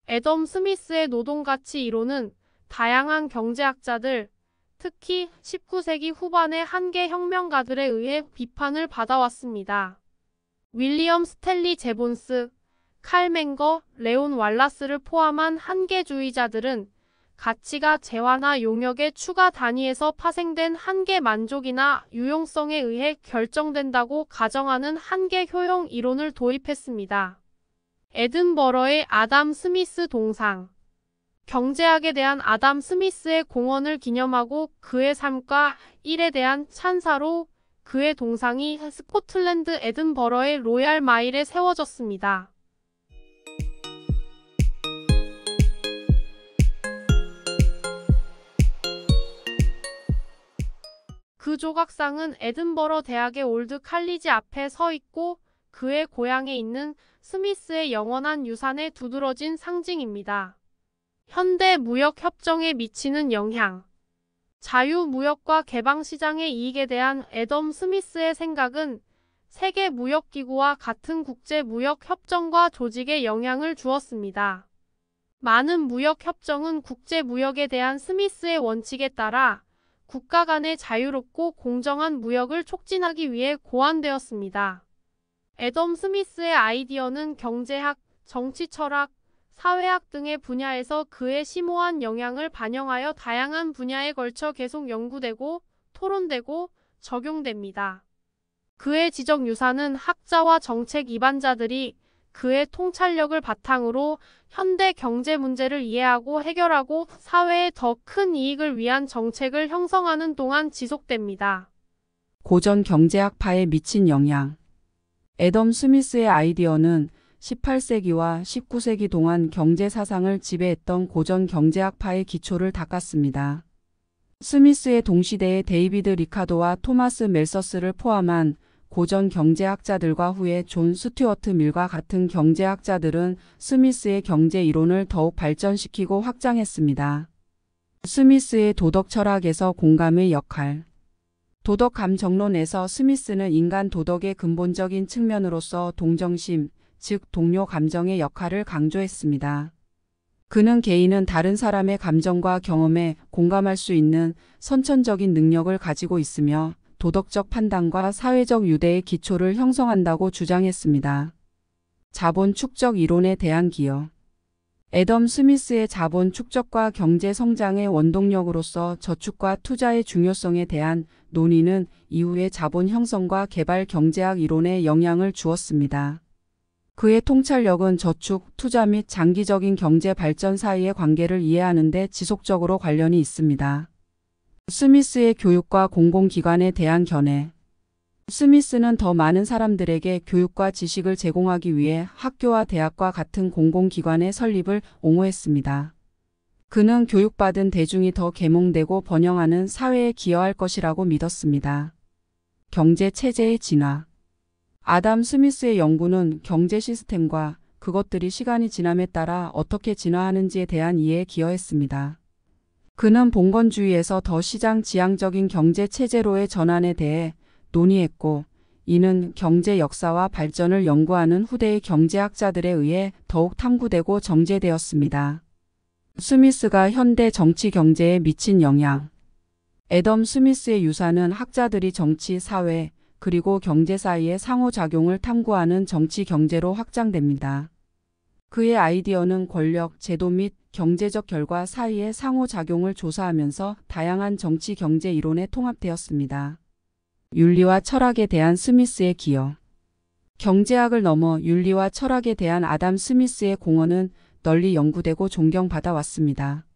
애덤 스미스의 노동가치 이론은 다양한 경제학자들, 특히 19세기 후반의 한계 혁명가들에 의해 비판을 받아왔습니다. 윌리엄 스탠리 제본스, 칼 맹거, 레온 왈라스를 포함한 한계주의자들은 가치가 재화나 용역의 추가 단위에서 파생된 한계 만족이나 유용성에 의해 결정된다고 가정하는 한계 효용 이론을 도입했습니다. 에든버러의 아담 스미스 동상. 경제학에 대한 아담 스미스의 공헌을 기념하고 그의 삶과 일에 대한 찬사로 그의 동상이 스코틀랜드 에든버러의 로얄 마일에 세워졌습니다. 그 조각상은 에든버러 대학의 올드 칼리지 앞에 서 있고 그의 고향에 있는 스미스의 영원한 유산에 두드러진 상징입니다. 현대 무역 협정에 미치는 영향. 자유무역과 개방시장의 이익에 대한 애덤 스미스의 생각은 세계무역기구와 같은 국제무역협정과 조직에 영향을 주었습니다. 많은 무역협정은 국제무역에 대한 스미스의 원칙에 따라 국가 간의 자유롭고 공정한 무역을 촉진하기 위해 고안되었습니다. 애덤 스미스의 아이디어는 경제학, 정치철학, 사회학 등의 분야에서 그의 심오한 영향을 반영하여 다양한 분야에 걸쳐 계속 연구되고 토론되고 적용됩니다. 그의 지적 유산은 학자와 정책 이반자들이 그의 통찰력을 바탕으로 현대 경제 문제를 이해하고 해결하고 사회에 더 큰 이익을 위한 정책을 형성하는 동안 지속됩니다. 고전 경제학파에 미친 영향. 애덤 스미스의 아이디어는 18세기와 19세기 동안 경제 사상을 지배했던 고전 경제학파의 기초를 닦았습니다. 스미스의 동시대의 데이비드 리카도와 토마스 멜서스를 포함한 고전 경제학자들과 후에 존 스튜어트 밀과 같은 경제학자들은 스미스의 경제 이론을 더욱 발전시키고 확장했습니다. 스미스의 도덕 철학에서 공감의 역할. 도덕 감정론에서 스미스는 인간 도덕의 근본적인 측면으로서 동정심, 즉 동료 감정의 역할을 강조했습니다. 그는 개인은 다른 사람의 감정과 경험에 공감할 수 있는 선천적인 능력을 가지고 있으며 도덕적 판단과 사회적 유대의 기초를 형성한다고 주장했습니다. 자본 축적 이론에 대한 기여. 애덤 스미스의 자본 축적과 경제 성장의 원동력으로서 저축과 투자의 중요성에 대한 논의는 이후의 자본 형성과 개발 경제학 이론에 영향을 주었습니다. 그의 통찰력은 저축, 투자 및 장기적인 경제 발전 사이의 관계를 이해하는 데 지속적으로 관련이 있습니다. 스미스의 교육과 공공기관에 대한 견해. 스미스는 더 많은 사람들에게 교육과 지식을 제공하기 위해 학교와 대학과 같은 공공기관의 설립을 옹호했습니다. 그는 교육받은 대중이 더 계몽되고 번영하는 사회에 기여할 것이라고 믿었습니다. 경제 체제의 진화. 아담 스미스의 연구는 경제 시스템과 그것들이 시간이 지남에 따라 어떻게 진화하는지에 대한 이해에 기여했습니다. 그는 봉건주의에서 더 시장 지향적인 경제 체제로의 전환에 대해 논의했고, 이는 경제 역사와 발전을 연구하는 후대의 경제학자들에 의해 더욱 탐구되고 정제되었습니다. 스미스가 현대 정치 경제에 미친 영향. 애덤 스미스의 유산은 학자들이 정치, 사회, 그리고 경제 사이의 상호작용을 탐구하는 정치 경제로 확장됩니다. 그의 아이디어는 권력, 제도 및 경제적 결과 사이의 상호작용을 조사하면서 다양한 정치 경제 이론에 통합되었습니다. 윤리와 철학에 대한 스미스의 기여. 경제학을 넘어 윤리와 철학에 대한 아담 스미스의 공헌은 널리 연구되고 존경받아 왔습니다.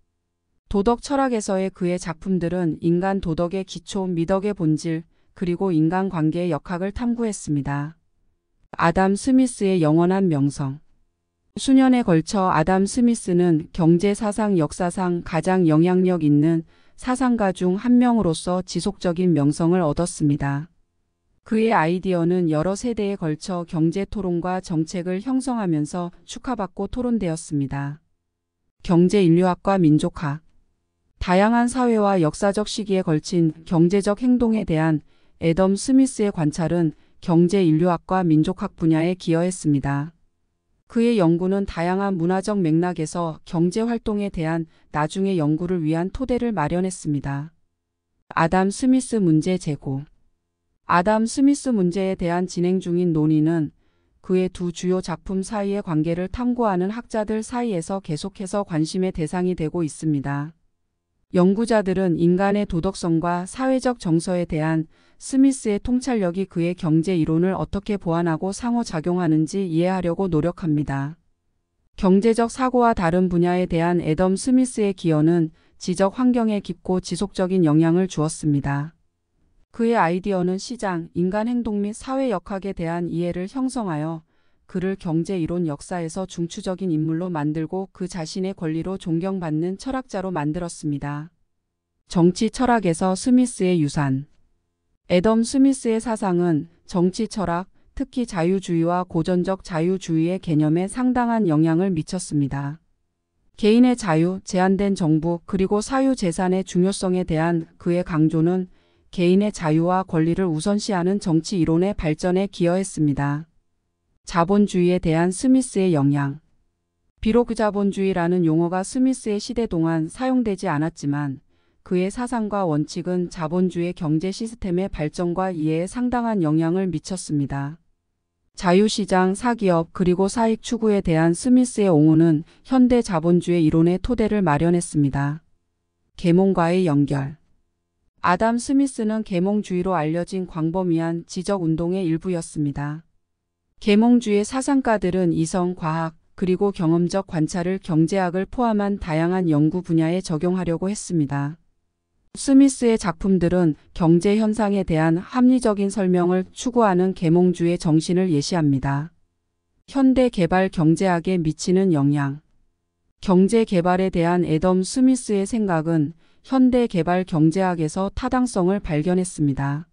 도덕 철학에서의 그의 작품들은 인간 도덕의 기초, 미덕의 본질, 그리고 인간관계의 역학을 탐구했습니다. 아담 스미스의 영원한 명성. 수년에 걸쳐 아담 스미스는 경제 사상 역사상 가장 영향력 있는 사상가 중 한 명으로서 지속적인 명성을 얻었습니다. 그의 아이디어는 여러 세대에 걸쳐 경제 토론과 정책을 형성하면서 축하받고 토론되었습니다. 경제 인류학과 민족학. 다양한 사회와 역사적 시기에 걸친 경제적 행동에 대한 애덤 스미스의 관찰은 경제 인류학과 민족학 분야에 기여했습니다. 그의 연구는 다양한 문화적 맥락에서 경제 활동에 대한 나중의 연구를 위한 토대를 마련했습니다. 아담 스미스 문제 제고. 아담 스미스 문제에 대한 진행 중인 논의는 그의 두 주요 작품 사이의 관계를 탐구하는 학자들 사이에서 계속해서 관심의 대상이 되고 있습니다. 연구자들은 인간의 도덕성과 사회적 정서에 대한 스미스의 통찰력이 그의 경제 이론을 어떻게 보완하고 상호작용하는지 이해하려고 노력합니다. 경제적 사고와 다른 분야에 대한 애덤 스미스의 기여는 지적 환경에 깊고 지속적인 영향을 주었습니다. 그의 아이디어는 시장, 인간 행동 및 사회 역학에 대한 이해를 형성하여 그를 경제 이론 역사에서 중추적인 인물로 만들고 그 자신의 권리로 존경받는 철학자로 만들었습니다. 정치 철학에서 스미스의 유산. 애덤 스미스의 사상은 정치 철학, 특히 자유주의와 고전적 자유주의의 개념에 상당한 영향을 미쳤습니다. 개인의 자유, 제한된 정부, 그리고 사유 재산의 중요성에 대한 그의 강조는 개인의 자유와 권리를 우선시하는 정치 이론의 발전에 기여했습니다. 자본주의에 대한 스미스의 영향. 비록 자본주의라는 용어가 스미스의 시대 동안 사용되지 않았지만 그의 사상과 원칙은 자본주의 경제 시스템의 발전과 이해에 상당한 영향을 미쳤습니다. 자유시장, 사기업, 그리고 사익 추구에 대한 스미스의 옹호는 현대 자본주의 이론의 토대를 마련했습니다. 계몽과의 연결. 아담 스미스는 계몽주의로 알려진 광범위한 지적운동의 일부였습니다. 계몽주의 사상가들은 이성, 과학, 그리고 경험적 관찰을 경제학을 포함한 다양한 연구 분야에 적용하려고 했습니다. 스미스의 작품들은 경제 현상에 대한 합리적인 설명을 추구하는 계몽주의 정신을 예시합니다. 현대 개발 경제학에 미치는 영향. 경제 개발에 대한 애덤 스미스의 생각은 현대 개발 경제학에서 타당성을 발견했습니다.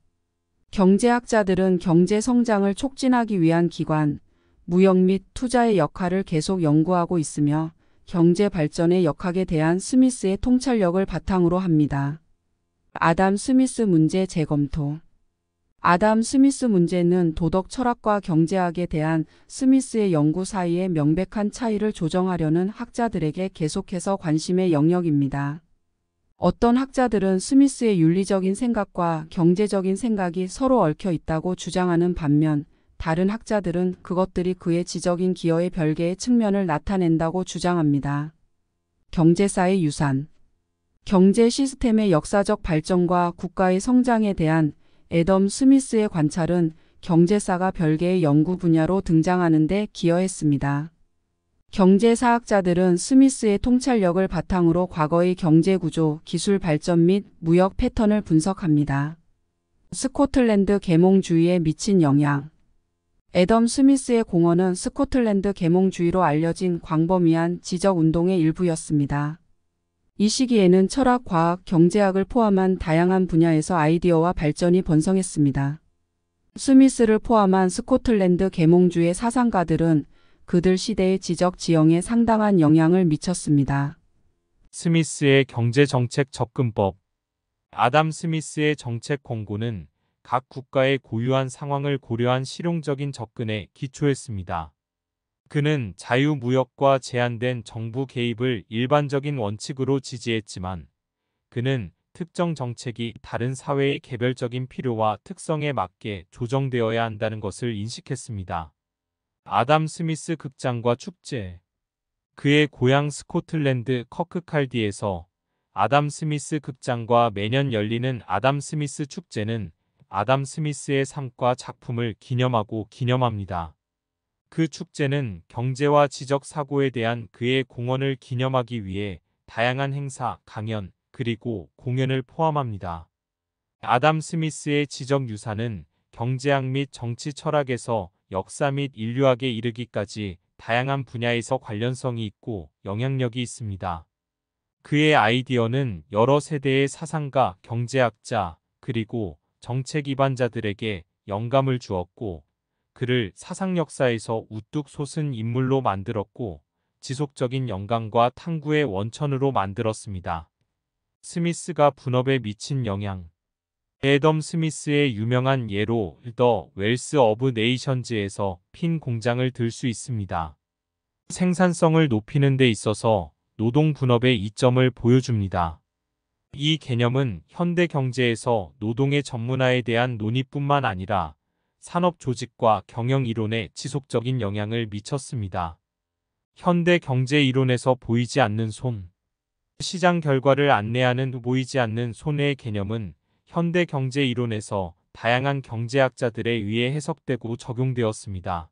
경제학자들은 경제 성장을 촉진하기 위한 기관, 무역 및 투자의 역할을 계속 연구하고 있으며 경제 발전의 역학에 대한 스미스의 통찰력을 바탕으로 합니다. 아담 스미스 문제 재검토. 아담 스미스 문제는 도덕 철학과 경제학에 대한 스미스의 연구 사이의 명백한 차이를 조정하려는 학자들에게 계속해서 관심의 영역입니다. 어떤 학자들은 스미스의 윤리적인 생각과 경제적인 생각이 서로 얽혀 있다고 주장하는 반면 다른 학자들은 그것들이 그의 지적인 기여의 별개의 측면을 나타낸다고 주장합니다. 경제사의 유산. 경제 시스템의 역사적 발전과 국가의 성장에 대한 애덤 스미스의 관찰은 경제사가 별개의 연구 분야로 등장하는 데 기여했습니다. 경제사학자들은 스미스의 통찰력을 바탕으로 과거의 경제 구조, 기술 발전 및 무역 패턴을 분석합니다. 스코틀랜드 계몽주의에 미친 영향. 애덤 스미스의 공헌은 스코틀랜드 계몽주의로 알려진 광범위한 지적 운동의 일부였습니다. 이 시기에는 철학, 과학, 경제학을 포함한 다양한 분야에서 아이디어와 발전이 번성했습니다. 스미스를 포함한 스코틀랜드 계몽주의 사상가들은 그들 시대의 지적 지형에 상당한 영향을 미쳤습니다. 스미스의 경제정책 접근법. 아담 스미스의 정책 권고는 각 국가의 고유한 상황을 고려한 실용적인 접근에 기초했습니다. 그는 자유무역과 제한된 정부 개입을 일반적인 원칙으로 지지했지만 그는 특정 정책이 다른 사회의 개별적인 필요와 특성에 맞게 조정되어야 한다는 것을 인식했습니다. 아담 스미스 극장과 축제. 그의 고향 스코틀랜드 커크칼디에서 아담 스미스 극장과 매년 열리는 아담 스미스 축제는 아담 스미스의 삶과 작품을 기념하고 기념합니다. 그 축제는 경제와 지적 사고에 대한 그의 공헌을 기념하기 위해 다양한 행사, 강연, 그리고 공연을 포함합니다. 아담 스미스의 지적 유산은 경제학 및 정치 철학에서 역사 및 인류학에 이르기까지 다양한 분야에서 관련성이 있고 영향력이 있습니다. 그의 아이디어는 여러 세대의 사상가, 경제학자, 그리고 정책 입안자들에게 영감을 주었고, 그를 사상 역사에서 우뚝 솟은 인물로 만들었고, 지속적인 영감과 탐구의 원천으로 만들었습니다. 스미스가 분업에 미친 영향. 애덤 스미스의 유명한 예로 더 웰스 오브 네이션즈에서 핀 공장을 들 수 있습니다. 생산성을 높이는 데 있어서 노동 분업의 이점을 보여줍니다. 이 개념은 현대 경제에서 노동의 전문화에 대한 논의뿐만 아니라 산업 조직과 경영 이론에 지속적인 영향을 미쳤습니다. 현대 경제 이론에서 보이지 않는 손. 시장 결과를 안내하는 보이지 않는 손의 개념은 현대 경제 이론에서 다양한 경제학자들에 의해 해석되고 적용되었습니다.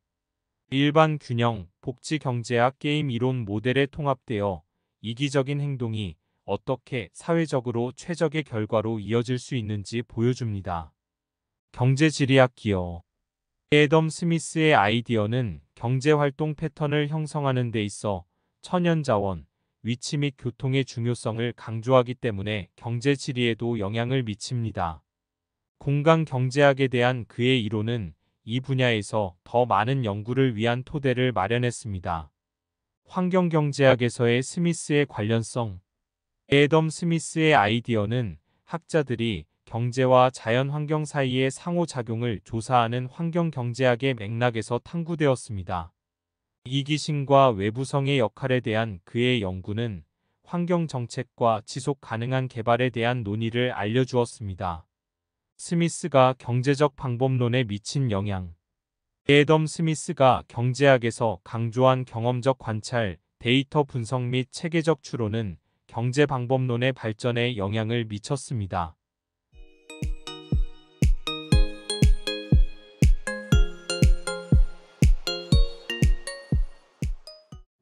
일반 균형, 복지 경제학 게임 이론 모델에 통합되어 이기적인 행동이 어떻게 사회적으로 최적의 결과로 이어질 수 있는지 보여줍니다. 경제지리학 기여. 애덤 스미스의 아이디어는 경제활동 패턴을 형성하는 데 있어 천연자원, 위치 및 교통의 중요성을 강조하기 때문에 경제지리에도 영향을 미칩니다. 공간경제학에 대한 그의 이론은 이 분야에서 더 많은 연구를 위한 토대를 마련했습니다. 환경경제학에서의 스미스의 관련성. 애덤 스미스의 아이디어는 학자들이 경제와 자연환경 사이의 상호작용을 조사하는 환경경제학의 맥락에서 탐구되었습니다. 이기심과 외부성의 역할에 대한 그의 연구는 환경정책과 지속 가능한 개발에 대한 논의를 알려주었습니다. 스미스가 경제적 방법론에 미친 영향. 애덤 스미스가 경제학에서 강조한 경험적 관찰, 데이터 분석 및 체계적 추론은 경제 방법론의 발전에 영향을 미쳤습니다.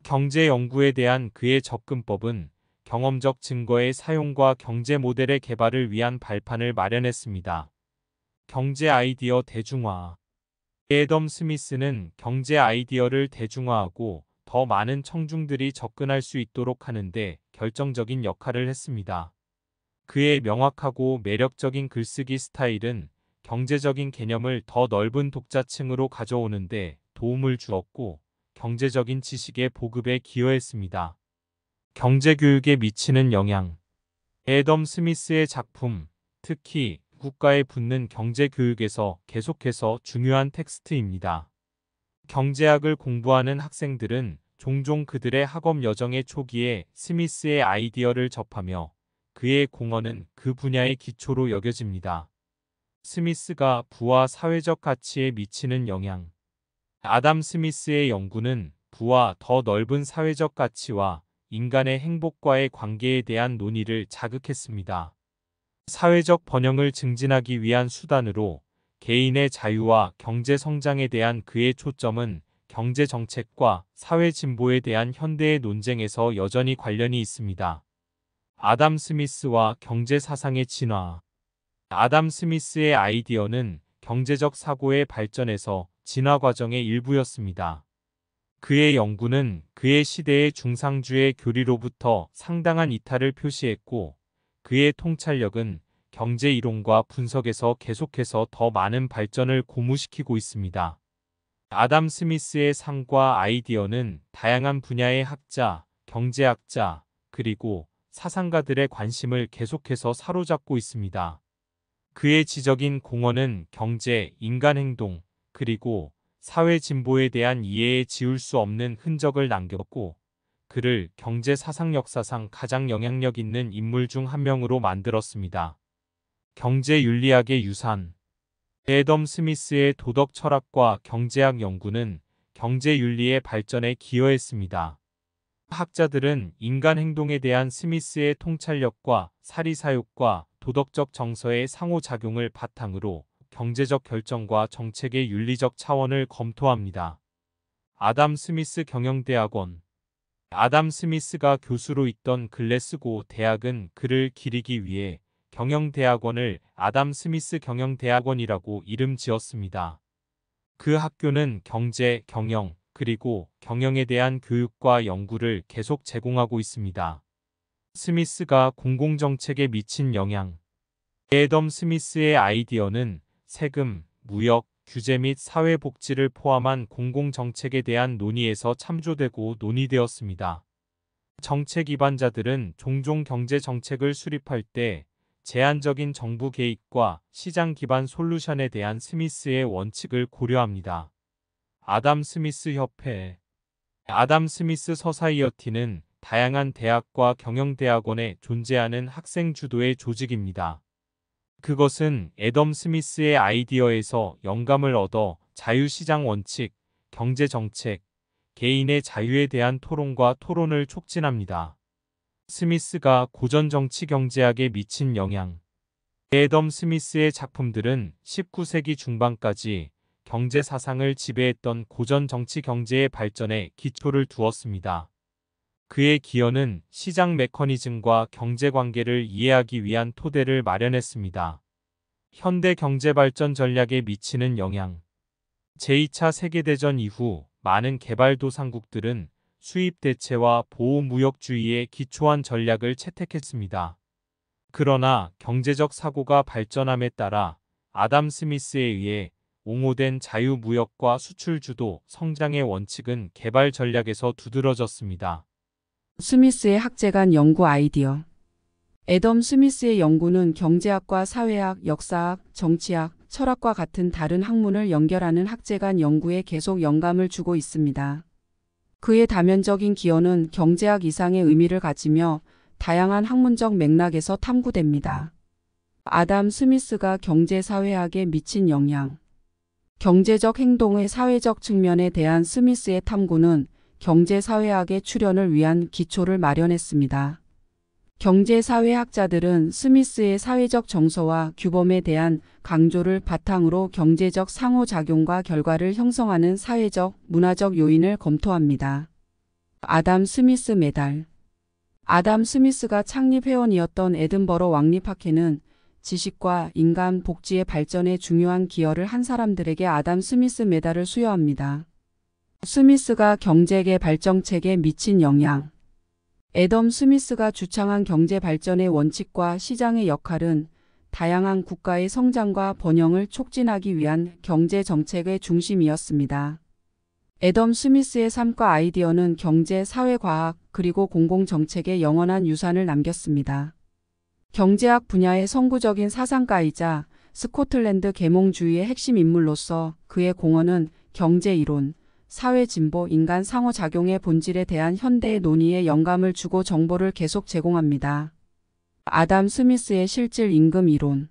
경제 연구에 대한 그의 접근법은 경험적 증거의 사용과 경제 모델의 개발을 위한 발판을 마련했습니다. 경제 아이디어 대중화. 애덤 스미스는 경제 아이디어를 대중화하고 더 많은 청중들이 접근할 수 있도록 하는데 결정적인 역할을 했습니다. 그의 명확하고 매력적인 글쓰기 스타일은 경제적인 개념을 더 넓은 독자층으로 가져오는데 도움을 주었고, 경제적인 지식의 보급에 기여했습니다. 경제교육에 미치는 영향. 애덤 스미스의 작품, 특히 국가에 붙는 경제교육에서 계속해서 중요한 텍스트입니다. 경제학을 공부하는 학생들은 종종 그들의 학업 여정의 초기에 스미스의 아이디어를 접하며 그의 공헌은 그 분야의 기초로 여겨집니다. 스미스가 부와 사회적 가치에 미치는 영향. 아담 스미스의 연구는 부와 더 넓은 사회적 가치와 인간의 행복과의 관계에 대한 논의를 자극했습니다. 사회적 번영을 증진하기 위한 수단으로 개인의 자유와 경제 성장에 대한 그의 초점은 경제 정책과 사회 진보에 대한 현대의 논쟁에서 여전히 관련이 있습니다. 아담 스미스와 경제 사상의 진화. 아담 스미스의 아이디어는 경제적 사고의 발전에서 진화 과정의 일부였습니다. 그의 연구는 그의 시대의 중상주의 교리로부터 상당한 이탈을 표시했고, 그의 통찰력은 경제 이론과 분석에서 계속해서 더 많은 발전을 고무시키고 있습니다. 아담 스미스의 상과 아이디어는 다양한 분야의 학자, 경제학자, 그리고 사상가들의 관심을 계속해서 사로잡고 있습니다. 그의 지적인 공헌은 경제, 인간 행동, 그리고 사회 진보에 대한 이해에 지울 수 없는 흔적을 남겼고, 그를 경제 사상 역사상 가장 영향력 있는 인물 중 한 명으로 만들었습니다. 경제 윤리학의 유산. 애덤 스미스의 도덕 철학과 경제학 연구는 경제 윤리의 발전에 기여했습니다. 학자들은 인간 행동에 대한 스미스의 통찰력과 사리사욕과 도덕적 정서의 상호작용을 바탕으로 경제적 결정과 정책의 윤리적 차원을 검토합니다. 아담 스미스 경영대학원. 아담 스미스가 교수로 있던 글래스고 대학은 그를 기리기 위해 경영대학원을 아담 스미스 경영대학원이라고 이름 지었습니다. 그 학교는 경제, 경영, 그리고 경영에 대한 교육과 연구를 계속 제공하고 있습니다. 스미스가 공공정책에 미친 영향. 애덤 스미스의 아이디어는 세금, 무역, 규제 및 사회복지를 포함한 공공정책에 대한 논의에서 참조되고 논의되었습니다. 정책 입안자들은 종종 경제 정책을 수립할 때 제한적인 정부 개입과 시장 기반 솔루션에 대한 스미스의 원칙을 고려합니다. 아담 스미스 협회. 아담 스미스 서사이어티는 다양한 대학과 경영대학원에 존재하는 학생 주도의 조직입니다. 그것은 애덤 스미스의 아이디어에서 영감을 얻어 자유시장 원칙, 경제정책, 개인의 자유에 대한 토론과 토론을 촉진합니다. 스미스가 고전 정치 경제학에 미친 영향. 애덤 스미스의 작품들은 19세기 중반까지 경제 사상을 지배했던 고전 정치 경제의 발전에 기초를 두었습니다. 그의 기여는 시장 메커니즘과 경제 관계를 이해하기 위한 토대를 마련했습니다. 현대 경제 발전 전략에 미치는 영향. 제2차 세계대전 이후 많은 개발도상국들은 수입 대체와 보호무역주의에 기초한 전략을 채택했습니다. 그러나 경제적 사고가 발전함에 따라 아담 스미스에 의해 옹호된 자유무역과 수출주도 성장의 원칙은 개발 전략에서 두드러졌습니다. 스미스의 학제간 연구 아이디어. 애덤 스미스의 연구는 경제학과 사회학, 역사학, 정치학, 철학과 같은 다른 학문을 연결하는 학제간 연구에 계속 영감을 주고 있습니다. 그의 다면적인 기여는 경제학 이상의 의미를 가지며 다양한 학문적 맥락에서 탐구됩니다. 아담 스미스가 경제사회학에 미친 영향. 경제적 행동의 사회적 측면에 대한 스미스의 탐구는 경제사회학의 출현을 위한 기초를 마련했습니다. 경제사회학자들은 스미스의 사회적 정서와 규범에 대한 강조를 바탕으로 경제적 상호작용과 결과를 형성하는 사회적, 문화적 요인을 검토합니다. 아담 스미스 메달. 아담 스미스가 창립 회원이었던 에든버러 왕립학회는 지식과 인간 복지의 발전에 중요한 기여를 한 사람들에게 아담 스미스 메달을 수여합니다. 스미스가 경제계 발정책에 미친 영향. 애덤 스미스가 주창한 경제 발전의 원칙과 시장의 역할은 다양한 국가의 성장과 번영을 촉진하기 위한 경제 정책의 중심이었습니다. 애덤 스미스의 삶과 아이디어는 경제, 사회과학, 그리고 공공정책에 영원한 유산을 남겼습니다. 경제학 분야의 선구적인 사상가이자 스코틀랜드 계몽주의의 핵심 인물로서 그의 공헌은 경제이론, 사회진보, 인간 상호작용의 본질에 대한 현대의 논의에 영감을 주고 정보를 계속 제공합니다. 아담 스미스의 실질 임금 이론.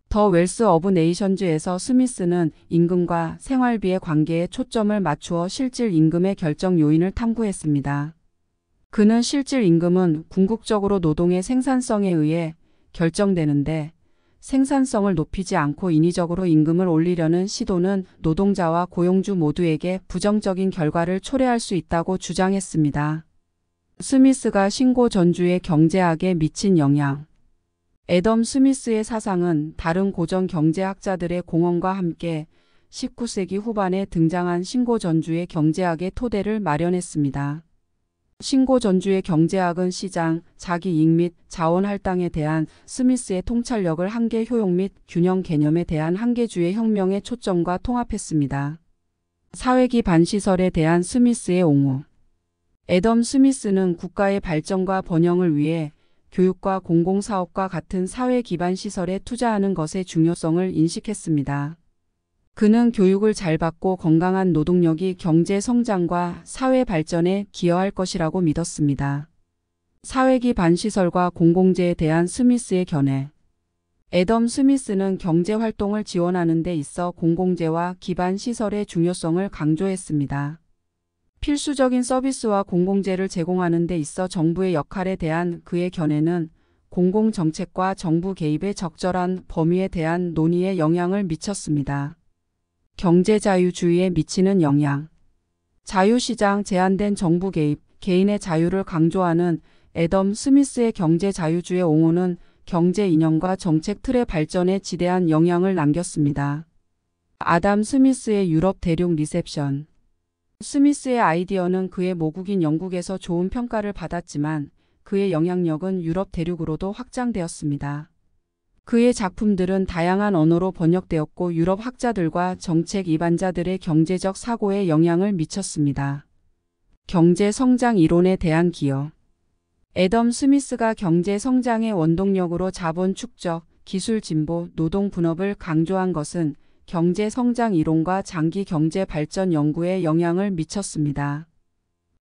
더 웰스 오브 네이션즈에서 스미스는 임금과 생활비의 관계에 초점을 맞추어 실질 임금의 결정 요인을 탐구했습니다. 그는 실질 임금은 궁극적으로 노동의 생산성에 의해 결정되는데 생산성을 높이지 않고 인위적으로 임금을 올리려는 시도는 노동자와 고용주 모두에게 부정적인 결과를 초래할 수 있다고 주장했습니다. 스미스가 신고전주의 경제학에 미친 영향. 애덤 스미스의 사상은 다른 고전 경제학자들의 공헌과 함께 19세기 후반에 등장한 신고전주의 경제학의 토대를 마련했습니다. 신고전주의 경제학은 시장, 자기이익 및 자원 할당에 대한 스미스의 통찰력을 한계 효용 및 균형 개념에 대한 한계주의 혁명에 초점과 통합했습니다. 사회기 반시설에 대한 스미스의 옹호. 애덤 스미스는 국가의 발전과 번영을 위해 교육과 공공사업과 같은 사회 기반 시설에 투자하는 것의 중요성을 인식했습니다. 그는 교육을 잘 받고 건강한 노동력이 경제 성장과 사회 발전에 기여할 것이라고 믿었습니다. 사회기 반시설과 공공재에 대한 스미스의 견해. 애덤 스미스는 경제 활동을 지원하는 데 있어 공공재와 기반 시설의 중요성을 강조했습니다. 필수적인 서비스와 공공재를 제공하는 데 있어 정부의 역할에 대한 그의 견해는 공공정책과 정부 개입의 적절한 범위에 대한 논의에 영향을 미쳤습니다. 경제자유주의에 미치는 영향. 자유시장, 제한된 정부 개입, 개인의 자유를 강조하는 애덤 스미스의 경제자유주의 옹호는 경제 이념과 정책 틀의 발전에 지대한 영향을 남겼습니다. 아담 스미스의 유럽 대륙 리셉션. 스미스의 아이디어는 그의 모국인 영국에서 좋은 평가를 받았지만 그의 영향력은 유럽 대륙으로도 확장되었습니다. 그의 작품들은 다양한 언어로 번역되었고 유럽 학자들과 정책 이반자들의 경제적 사고에 영향을 미쳤습니다. 경제 성장 이론에 대한 기여. 애덤 스미스가 경제 성장의 원동력으로 자본 축적, 기술 진보, 노동 분업을 강조한 것은 경제 성장 이론과 장기 경제 발전 연구에 영향을 미쳤습니다.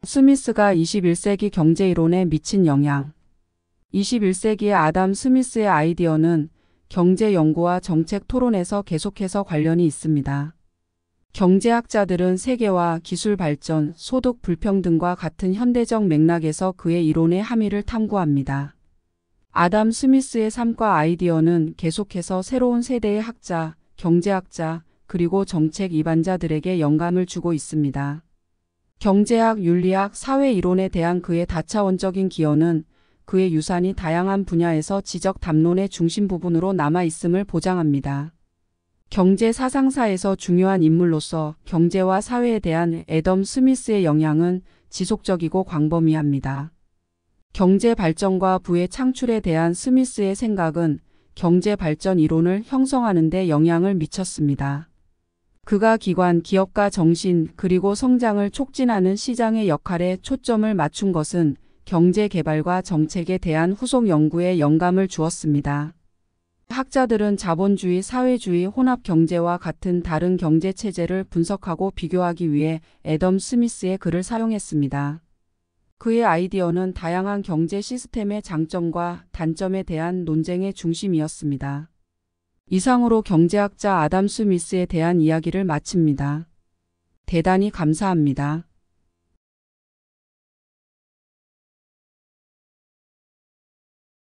스미스가 21세기 경제 이론에 미친 영향. 21세기의 아담 스미스의 아이디어는 경제 연구와 정책 토론에서 계속해서 관련이 있습니다. 경제학자들은 세계화, 기술 발전, 소득 불평등과 같은 현대적 맥락에서 그의 이론의 함의를 탐구합니다. 아담 스미스의 삶과 아이디어는 계속해서 새로운 세대의 학자, 경제학자, 그리고 정책 이반자들에게 영감을 주고 있습니다. 경제학, 윤리학, 사회 이론에 대한 그의 다차원적인 기여는 그의 유산이 다양한 분야에서 지적 담론의 중심 부분으로 남아있음을 보장합니다. 경제 사상사에서 중요한 인물로서 경제와 사회에 대한 애덤 스미스의 영향은 지속적이고 광범위합니다. 경제 발전과 부의 창출에 대한 스미스의 생각은 경제 발전 이론을 형성하는 데 영향을 미쳤습니다. 그가 기관, 기업가 정신, 그리고 성장을 촉진하는 시장의 역할에 초점을 맞춘 것은 경제 개발과 정책에 대한 후속 연구에 영감을 주었습니다. 학자들은 자본주의, 사회주의, 혼합 경제와 같은 다른 경제 체제를 분석하고 비교하기 위해 애덤 스미스의 글을 사용했습니다. 그의 아이디어는 다양한 경제 시스템의 장점과 단점에 대한 논쟁의 중심이었습니다. 이상으로 경제학자 아담 스미스에 대한 이야기를 마칩니다. 대단히 감사합니다.